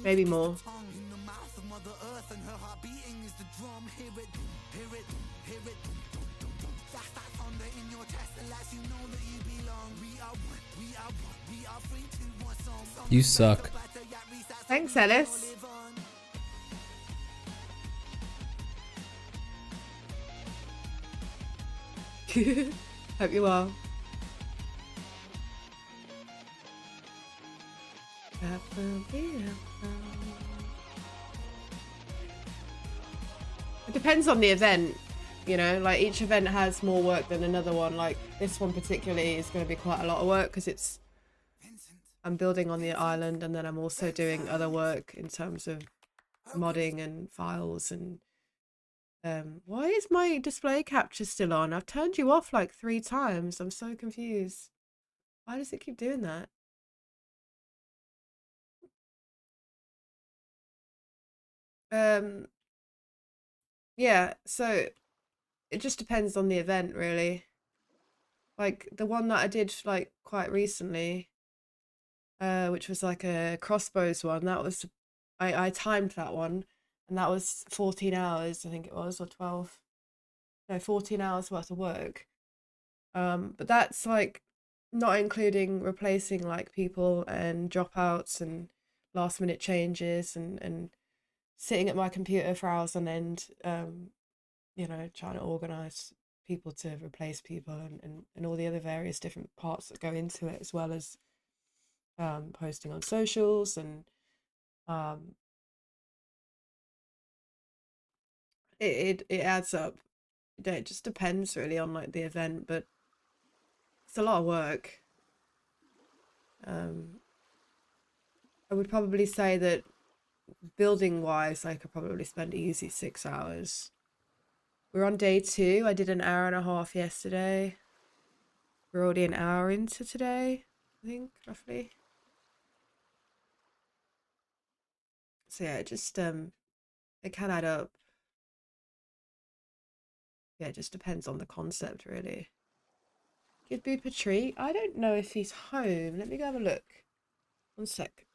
Maybe more. In the mouth of Mother Earth, and her heart beating is the drum. Hear it, hear it, hear it. That's that thunder in your chest that lets you know that you belong. We are one, we are one, we are free to one song. You suck. Thanks, Ellis. Hope you well. It depends on the event, you know, like each event has more work than another one. Like this one particularly is going to be quite a lot of work because I'm building on the island, and then I'm also doing other work in terms of modding and files and why is my display capture still on? I've turned you off like 3 times. I'm so confused. Why does it keep doing that? Yeah, so it just depends on the event really. Like the one that I did like quite recently, which was like a crossbows one, that was I timed that one, and that was 14 hours I think it was, or 12, no, 14 hours worth of work. But that's like not including replacing like people and dropouts and last minute changes and sitting at my computer for hours on end, you know, trying to organize people to replace people and all the other various different parts that go into it, as well as posting on socials and it adds up. It just depends really on like the event, but it's a lot of work. I would probably say that building wise I could probably spend easy 6 hours. We're on day 2. I did an hour and a half yesterday. We're already an hour into today, I think, roughly. So yeah, it just it can add up. Yeah, it just depends on the concept really. Give Boop a treat. I don't know if he's home. Let me go have a look. 1 sec.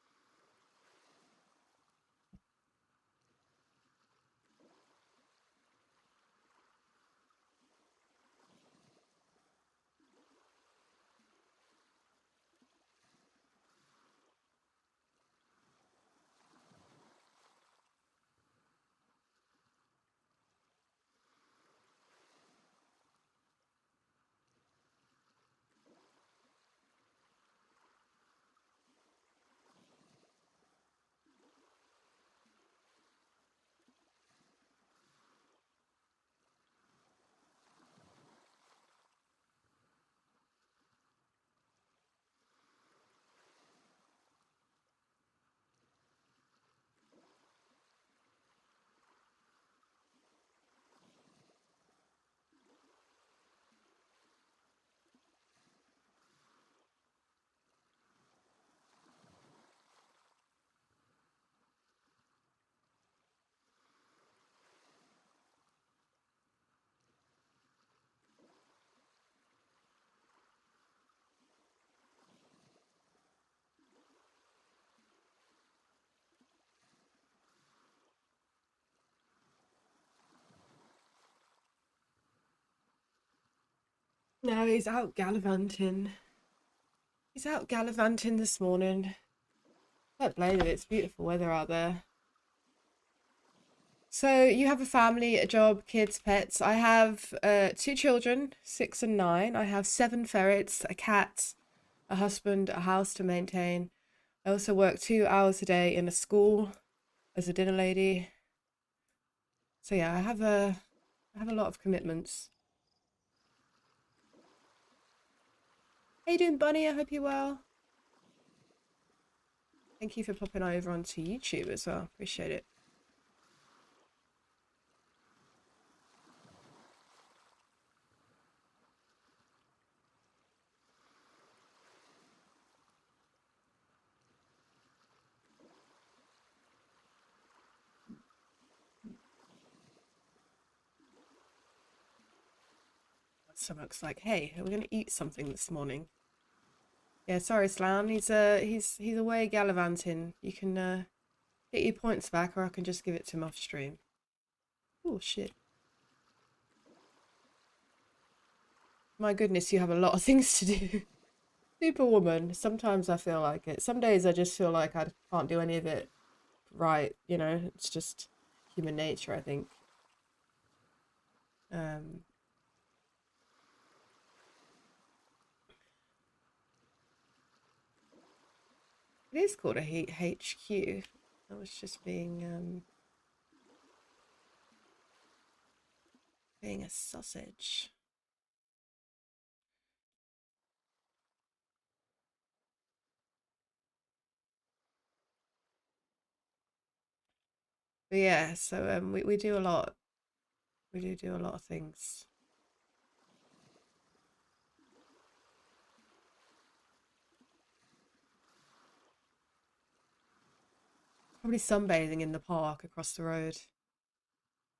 No, he's out gallivanting. He's out gallivanting this morning. Don't blame him, it's beautiful weather out there. So you have a family, a job, kids, pets. I have 2 children, 6 and 9. I have 7 ferrets, a cat, a husband, a house to maintain. I also work 2 hours a day in a school as a dinner lady. So yeah, I have a lot of commitments. How you doing, Bunny? I hope you're well. Thank you for popping over onto YouTube as well. Appreciate it. Stomach's like, hey, we're gonna eat something this morning. Yeah, sorry, Slan. He's away gallivanting. You can get your points back, or I can just give it to him off stream. Oh shit! My goodness, you have a lot of things to do. Superwoman. Sometimes I feel like it. Some days I just feel like I can't do any of it right. You know, it's just human nature, I think. It is called a HQ. I was just being a sausage. But yeah, so we do a lot. We do a lot of things. Probably sunbathing in the park across the road.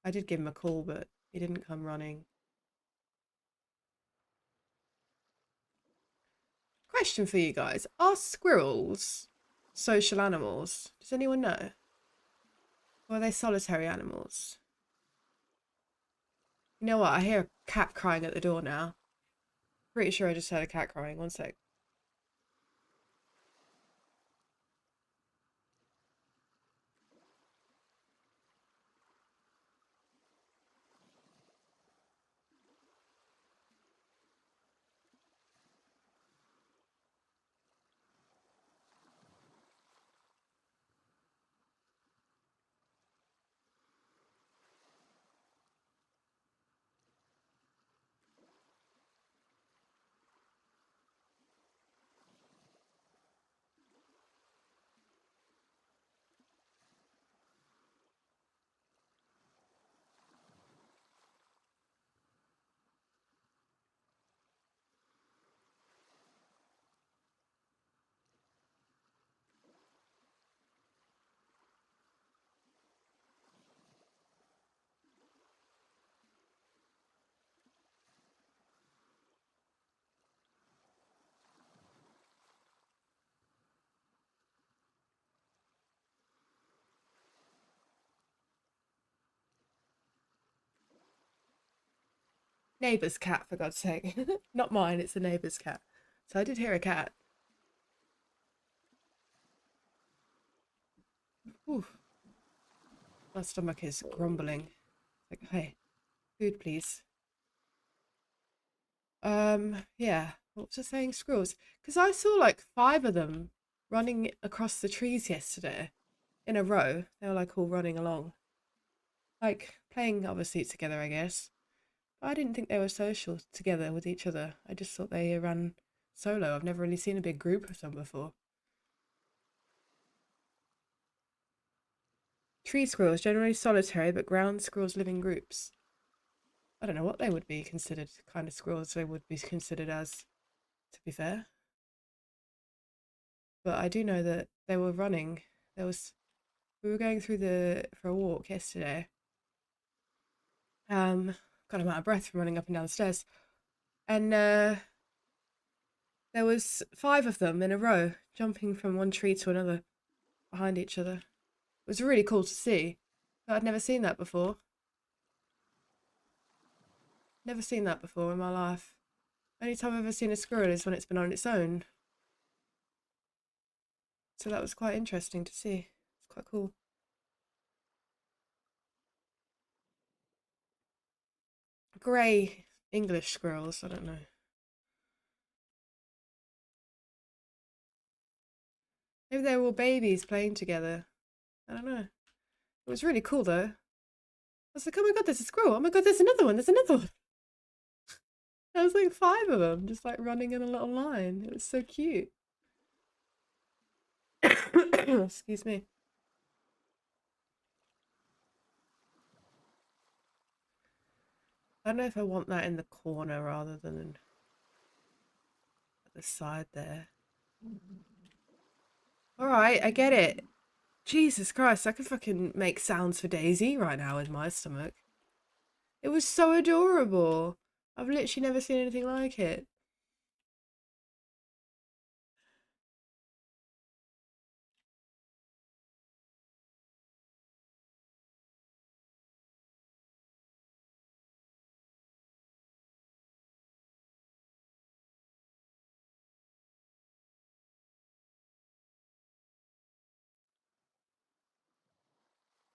I did give him a call, but he didn't come running. Question for you guys. Are squirrels social animals? Does anyone know? Or are they solitary animals? You know what? I hear a cat crying at the door now. Pretty sure I just heard a cat crying. One sec. Neighbour's cat, for God's sake. Not mine, it's the neighbour's cat. So I did hear a cat. Ooh. My stomach is grumbling. Like, hey, food please. Yeah. What was I saying? Squirrels. Because I saw like 5 of them running across the trees yesterday in a row. They were like all running along. Like playing obviously together, I guess. But I didn't think they were social together with each other. I just thought they ran solo. I've never really seen a big group of them before. Tree squirrels, generally solitary, but ground squirrels live in groups. I don't know what they would be considered, kind of squirrels they would be considered as, to be fair. But I do know that they were running. We were going for a walk yesterday. Got I'm out of breath from running up and down the stairs. And there was 5 of them in a row, jumping from one tree to another, behind each other. It was really cool to see. But I'd never seen that before. Never seen that before in my life. Only time I've ever seen a squirrel is when it's been on its own. So that was quite interesting to see. It's quite cool. Grey English squirrels, I don't know. Maybe they were all babies playing together. I don't know. It was really cool though. I was like, oh my god, there's a squirrel. Oh my god, there's another one. There's another one. There was like 5 of them just like running in a little line. It was so cute. Excuse me. I don't know if I want that in the corner rather than at the side there. Alright, I get it. Jesus Christ, I could fucking make sounds for Daisy right now with my stomach. It was so adorable. I've literally never seen anything like it.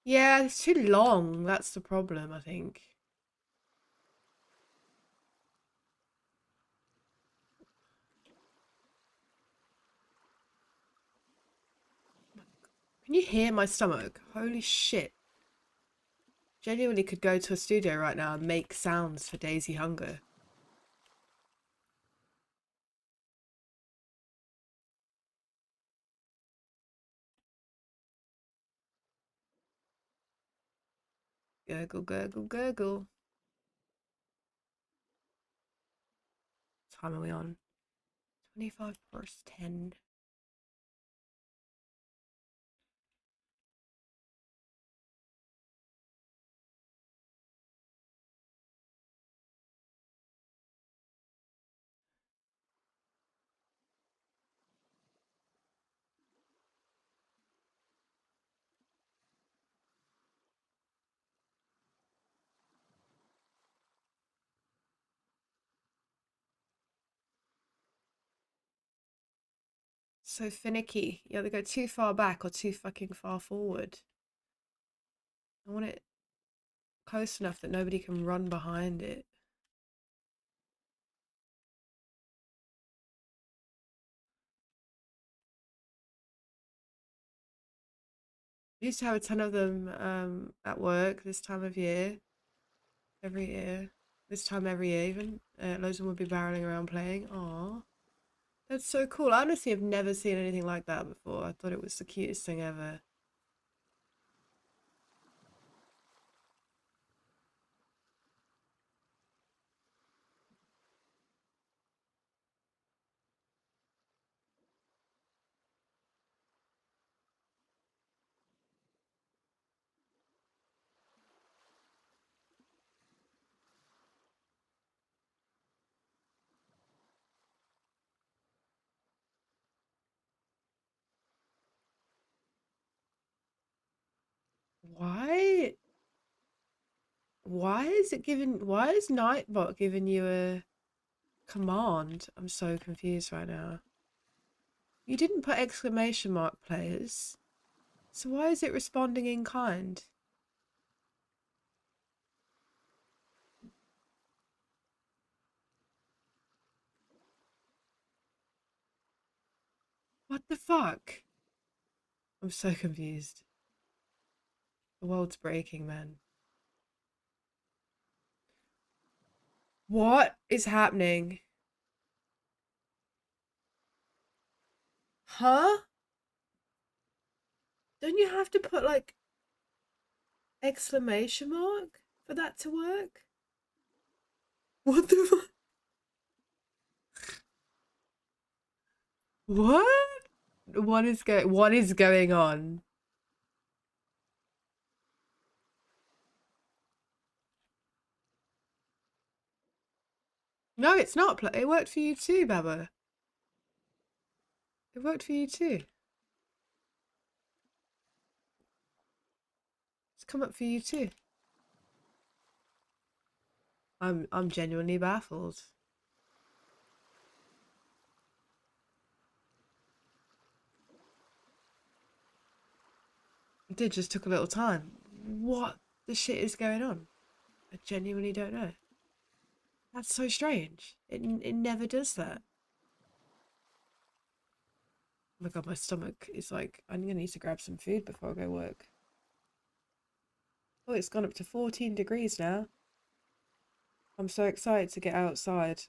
Yeah, it's too long. That's the problem, I think. Can you hear my stomach? Holy shit. Genuinely could go to a studio right now and make sounds for Daisy Hunger. Gurgle, gurgle, gurgle. What time are we on? 25 past 10. So finicky. You either go too far back or too fucking far forward. I want it close enough that nobody can run behind it. We used to have a ton of them at work this time of year. Every year. This time every year even. Loads of them would be barreling around playing. Aww. That's so cool. I honestly have never seen anything like that before. I thought it was the cutest thing ever. Why? Why is it giving? Why is Nightbot giving you a command? I'm so confused right now. You didn't put exclamation mark players. So why is it responding in kind? What the fuck? I'm so confused. The world's breaking, man. What is happening? Huh? Don't you have to put like exclamation mark for that to work? What the fuck? What? What is going on? No, it's not. It worked for you too, Baba. It worked for you too. It's come up for you too. I'm genuinely baffled. It did, just took a little time. What the shit is going on? I genuinely don't know. That's so strange. It never does that. Oh my god, my stomach is like, I'm gonna need to grab some food before I go work. Oh, it's gone up to 14 degrees now. I'm so excited to get outside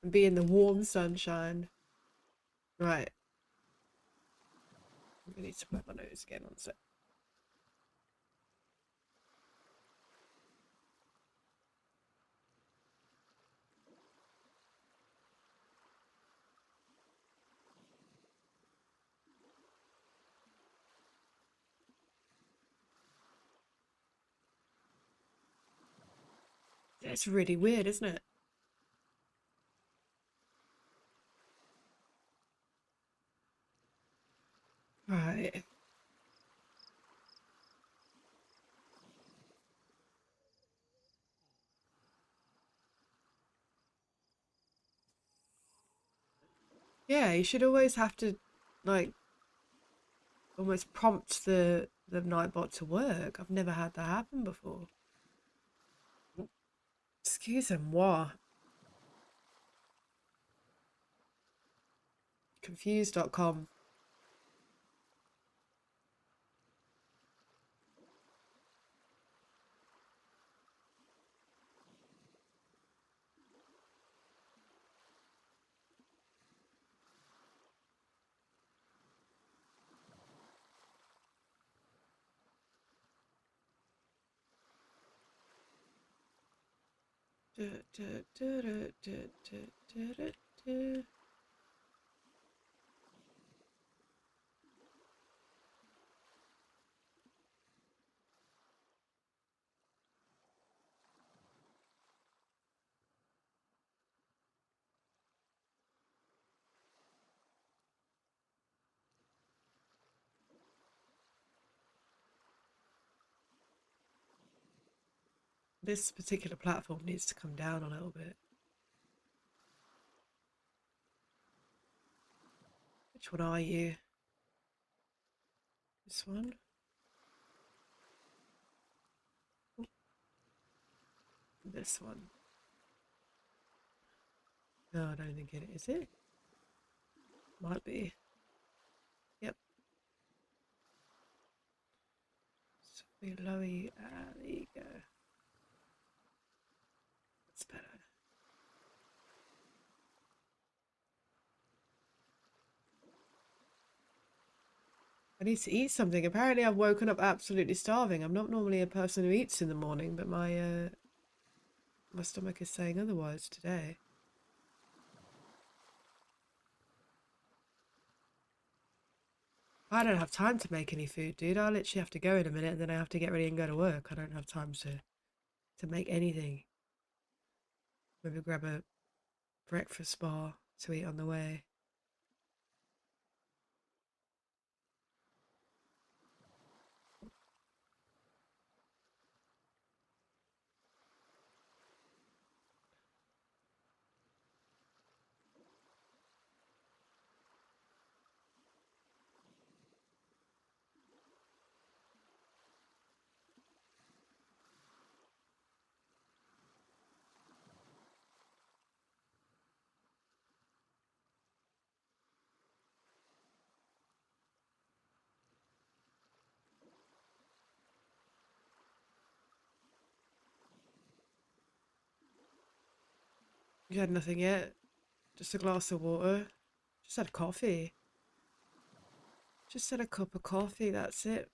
and be in the warm sunshine. Right. I need to wet my nose again on set. It's really weird, isn't it? Right. Yeah, you should always have to, like, almost prompt the Nightbot to work. I've never had that happen before. Excusez-moi. Confused.com. This particular platform needs to come down a little bit. Which one are you? This one? This one. No, I don't think it is it. Might be. Yep. So lowy. There you go. That's better. I need to eat something. Apparently I've woken up absolutely starving. I'm not normally a person who eats in the morning, but my stomach is saying otherwise today. I don't have time to make any food, dude. I literally have to go in a minute and then I have to get ready and go to work. I don't have time to make anything. Maybe grab a breakfast bar to eat on the way. You had nothing yet? Just a glass of water? Just had coffee. Just had a cup of coffee, that's it.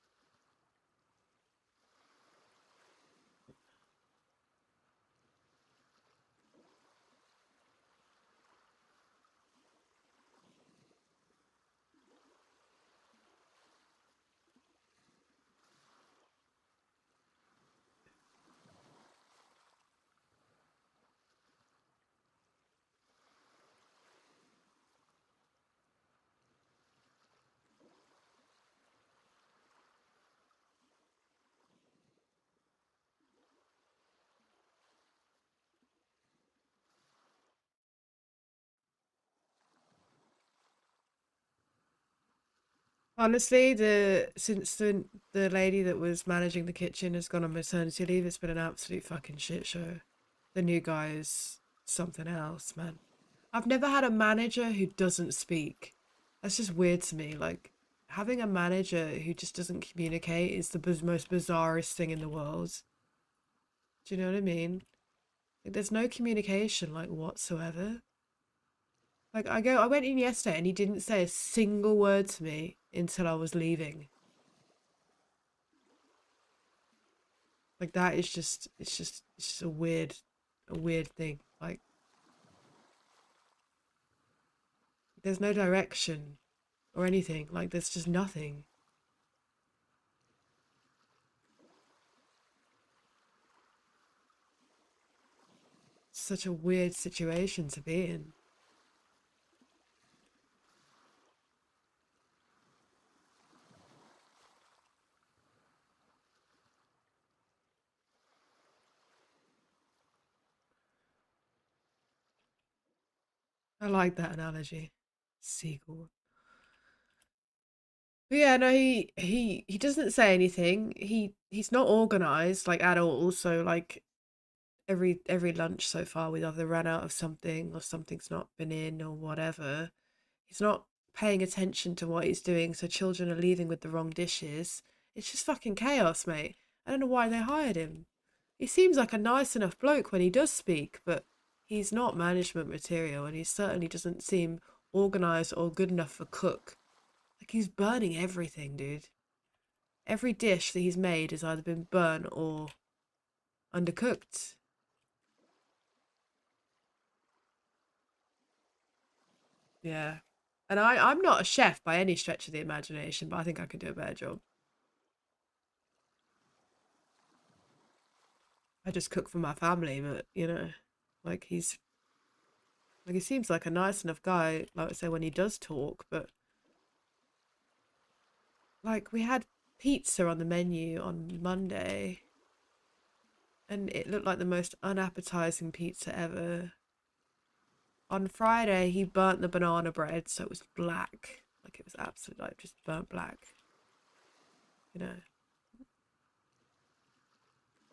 Honestly, since the lady that was managing the kitchen has gone on maternity leave, it's been an absolute fucking shit show. The new guy is something else, man. I've never had a manager who doesn't speak. That's just weird to me. Like, having a manager who just doesn't communicate is the most bizarrest thing in the world. Do you know what I mean? Like, there's no communication, like, whatsoever. Like, I went in yesterday and he didn't say a single word to me until I was leaving. Like, that is just, it's just a weird thing. Like, there's no direction or anything. Like, there's just nothing. It's such a weird situation to be in. I like that analogy. Seagull. But yeah, no, he doesn't say anything. He's not organized like at all. So like every lunch so far we've either run out of something or something's not been in or whatever. He's not paying attention to what he's doing, so children are leaving with the wrong dishes. It's just fucking chaos, mate. I don't know why they hired him. He seems like a nice enough bloke when he does speak, but he's not management material and he certainly doesn't seem organized or good enough for cook. Like, he's burning everything, dude. Every dish that he's made has either been burnt or undercooked. Yeah. And I'm not a chef by any stretch of the imagination, but I think I could do a better job. I just cook for my family, but, you know, like he seems like a nice enough guy, like I say, when he does talk, but like we had pizza on the menu on Monday and it looked like the most unappetizing pizza ever. On Friday, he burnt the banana bread, so it was black. Like, it was absolutely, like, just burnt black. You know?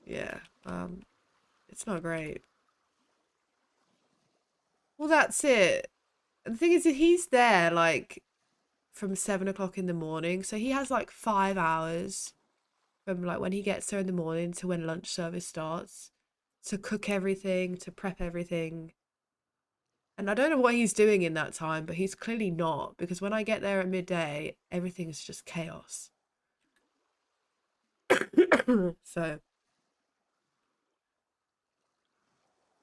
Yeah. It's not great. Well, that's it. And the thing is that he's there, like, from 7 o'clock in the morning. So he has, like, 5 hours from, like, when he gets there in the morning to when lunch service starts to cook everything, to prep everything. And I don't know what he's doing in that time, but he's clearly not, because when I get there at midday, everything is just chaos. So,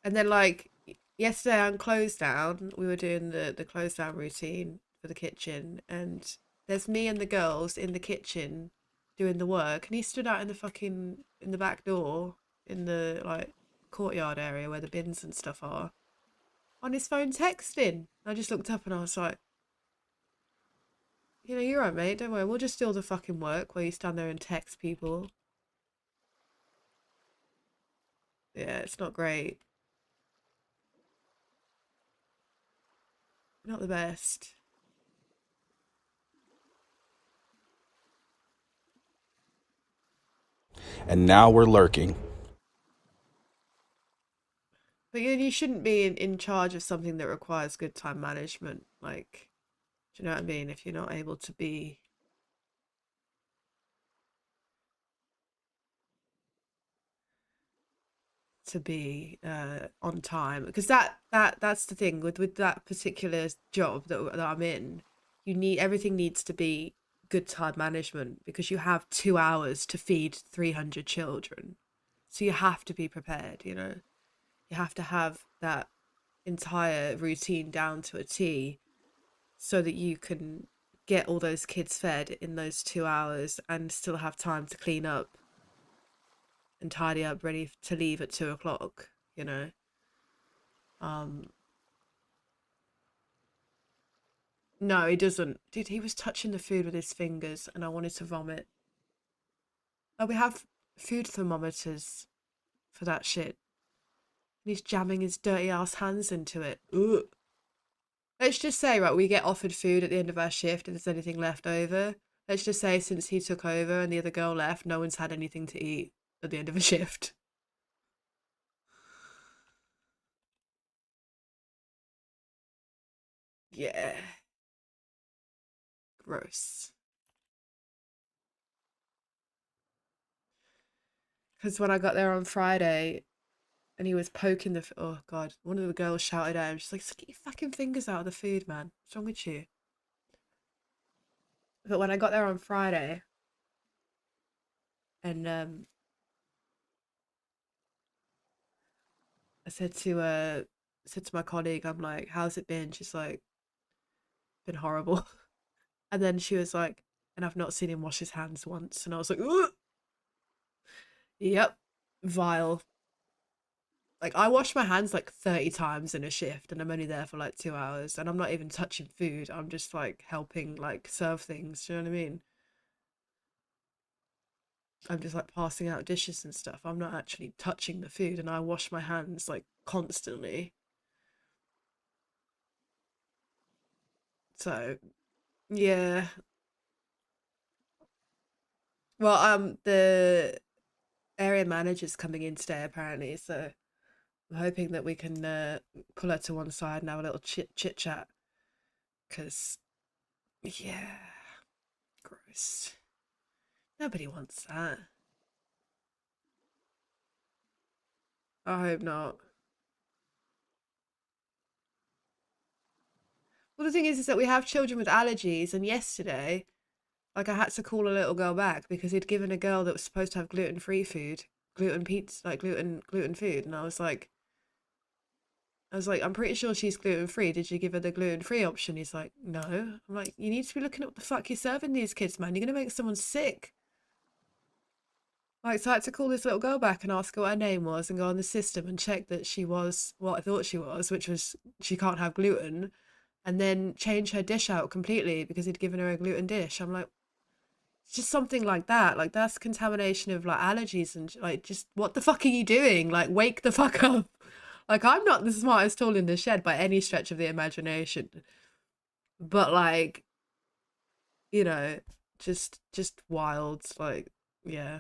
and then like yesterday on close down, we were doing the close down routine for the kitchen, and there's me and the girls in the kitchen doing the work, and he stood out in the back door in the like courtyard area where the bins and stuff are on his phone texting. I just looked up and I was like, you know, you're right, mate. Don't worry. We'll just do all the fucking work while you stand there and text people. Yeah, it's not great. Not the best. And now we're lurking. But you shouldn't be in charge of something that requires good time management. Like, do you know what I mean? If you're not able to be on time, because that's the thing with that particular job that I'm in. Everything needs to be good time management because you have 2 hours to feed 300 children, so you have to be prepared. You know, you have to have that entire routine down to a T so that you can get all those kids fed in those 2 hours and still have time to clean up and tidy up, ready to leave at 2 o'clock, you know. No, he doesn't. Dude, he was touching the food with his fingers and I wanted to vomit. Oh, we have food thermometers for that shit. And he's jamming his dirty ass hands into it. Ugh. Let's just say, right, we get offered food at the end of our shift if there's anything left over. let's just say since he took over and the other girl left, no one's had anything to eat at the end of a shift. Yeah. Gross. Because when I got there on Friday and he was poking the... Oh, God. One of the girls shouted at him. She's like, get your fucking fingers out of the food, man. What's wrong with you? But when I got there on Friday and I said to my colleague, I'm like, how's it been? She's like, been horrible. And then she was like, and I've not seen him wash his hands once. And I was like, ugh. Yep, vile. Like, I wash my hands like 30 times in a shift and I'm only there for like 2 hours and I'm not even touching food. I'm just like helping like serve things. Do you know what I mean? I'm just like passing out dishes and stuff. I'm not actually touching the food and I wash my hands like constantly. So, yeah. Well, the area manager's coming in today apparently, so I'm hoping that we can pull her to one side and have a little chit chat. Because, yeah, gross. Nobody wants that. I hope not. Well, the thing is that we have children with allergies, and yesterday, like, I had to call a little girl back because he'd given a girl that was supposed to have gluten-free food, gluten pizza, like gluten food, and I was like, I'm pretty sure she's gluten-free. Did you give her the gluten-free option? He's like, no. I'm like, you need to be looking at what the fuck you're serving these kids, man. You're gonna make someone sick. Like, so I had to call this little girl back and ask her what her name was and go on the system and check that she was what I thought she was, which was she can't have gluten, and then change her dish out completely because he'd given her a gluten dish. I'm like, it's just something like that. Like, that's contamination of like allergies and like, just what the fuck are you doing? Like, wake the fuck up. Like, I'm not the smartest tool in the shed by any stretch of the imagination. But like, you know, just wild. Like, yeah.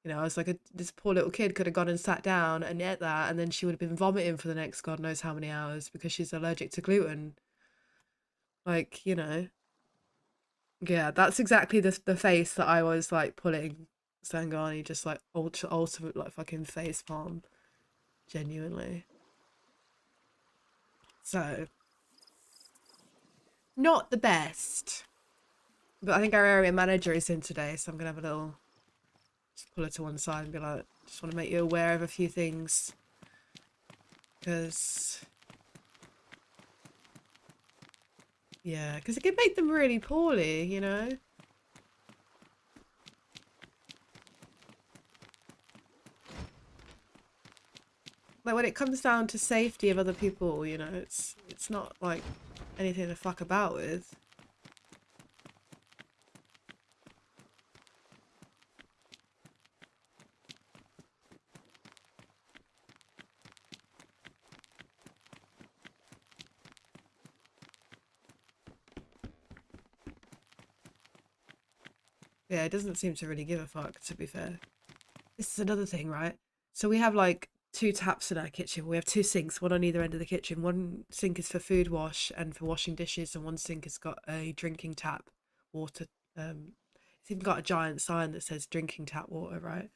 You know, I was like, this poor little kid could have gone and sat down and ate that, and then she would have been vomiting for the next God knows how many hours because she's allergic to gluten. Like, you know. Yeah, that's exactly the face that I was like pulling Sangani, just like ultimate like fucking face palm. Genuinely. So, not the best. But I think our area manager is in today, so I'm gonna have a little, just pull her to one side and be like, just want to make you aware of a few things. Because, yeah, because it can make them really poorly, you know? Like, when it comes down to safety of other people, you know, it's not like anything to fuck about with. Yeah, it doesn't seem to really give a fuck, to be fair. This is another thing, right? So we have like 2 taps in our kitchen. We have 2 sinks, one on either end of the kitchen. One sink is for food wash and for washing dishes, and one sink has got a drinking tap water. It's even got a giant sign that says drinking tap water, right?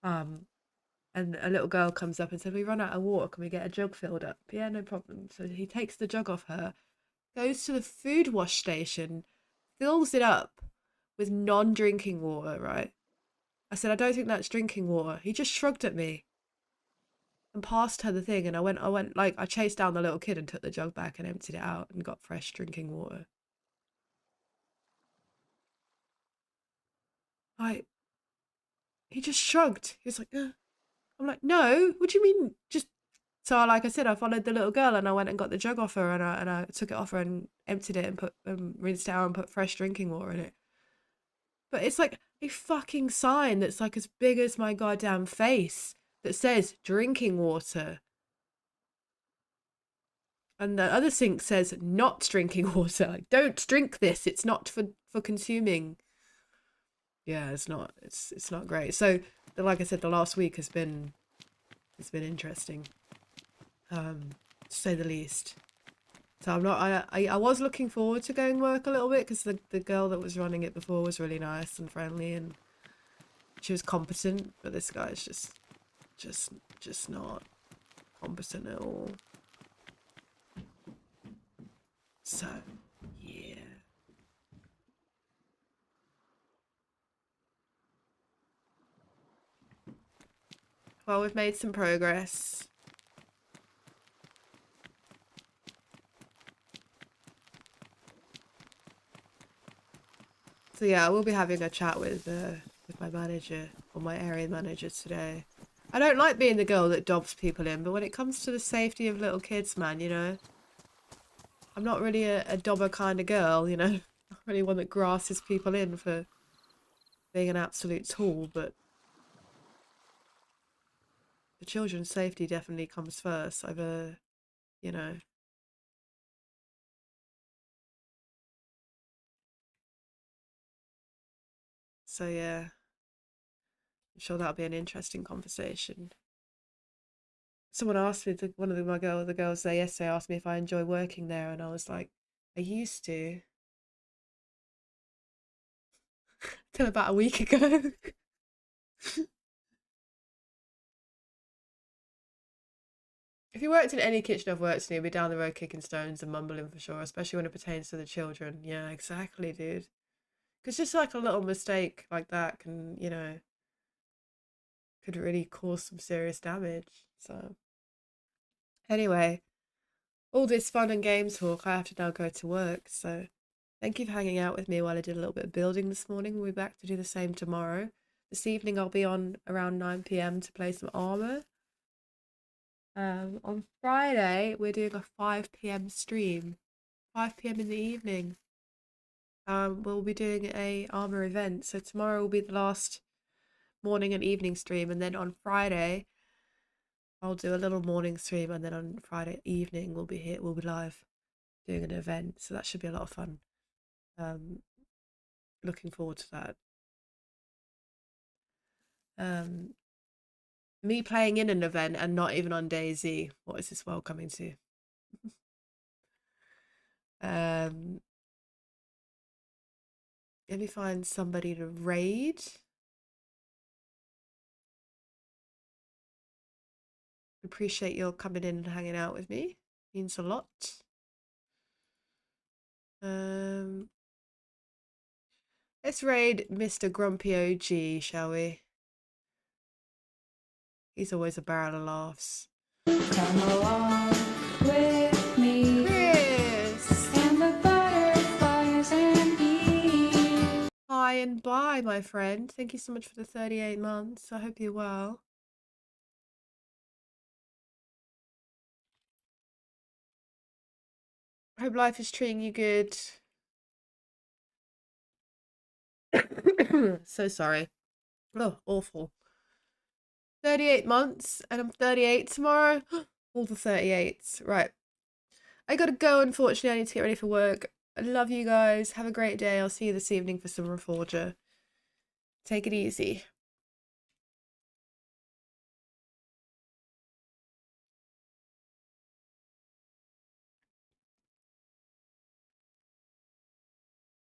And a little girl comes up and said, we run out of water, can we get a jug filled up? Yeah, no problem. So he takes the jug off her, goes to the food wash station, fills it up with non-drinking water, right? I said, I don't think that's drinking water. He just shrugged at me and passed her the thing, and I went like, I chased down the little kid and took the jug back and emptied it out and got fresh drinking water. He just shrugged. He was like, I'm like, no, what do you mean? Just, so like I said, I followed the little girl and I went and got the jug off her, and I took it off her and emptied it and put rinsed it out and put fresh drinking water in it. But it's like a fucking sign that's like as big as my goddamn face that says drinking water. And the other sink says not drinking water. Like, don't drink this. It's not for consuming. Yeah, it's not great. So, like I said, the last week has been interesting, to say the least. So I was looking forward to going work a little bit because the girl that was running it before was really nice and friendly and she was competent, but this guy's just not competent at all. So, yeah. Well, we've made some progress. So yeah, I will be having a chat with my manager, or my area manager today. I don't like being the girl that dobs people in, but when it comes to the safety of little kids, man, you know, I'm not really a dobber kind of girl, you know. Not really one that grasses people in for being an absolute tool, but the children's safety definitely comes first over, you know. So yeah, I'm sure that'll be an interesting conversation. Someone asked me, the girls there yesterday asked me if I enjoy working there, and I was like, I used to. Till about a week ago. If you worked in any kitchen I've worked in, you'll be down the road kicking stones and mumbling for sure, especially when it pertains to the children. Yeah, exactly, dude. Because just like a little mistake like that can, you know, could really cause some serious damage. So, anyway, all this fun and game talk, I have to now go to work. So, thank you for hanging out with me while I did a little bit of building this morning. We'll be back to do the same tomorrow. This evening I'll be on around 9 p.m. to play some armor. On Friday we're doing a 5 p.m. stream. 5 p.m. in the evening. We'll be doing a armor event. So tomorrow will be the last morning and evening stream, and then on Friday I'll do a little morning stream, and then on Friday evening we'll be live doing an event. So that should be a lot of fun. Looking forward to that. Me playing in an event and not even on DayZ. What is this world coming to? Let me find somebody to raid. Appreciate your coming in and hanging out with me. Means a lot. Let's raid Mr. Grumpy OG, shall we? He's always a barrel of laughs. Come along with me, Chris! and the butterflies and bees. Hi and bye, my friend. Thank you so much for the 38 months. I hope you're well. I hope life is treating you good. So sorry. Oh, awful. 38 months, and I'm 38 tomorrow. All the 38s. Right. I gotta go, unfortunately. I need to get ready for work. I love you guys. Have a great day. I'll see you this evening for some Reforger. Take it easy.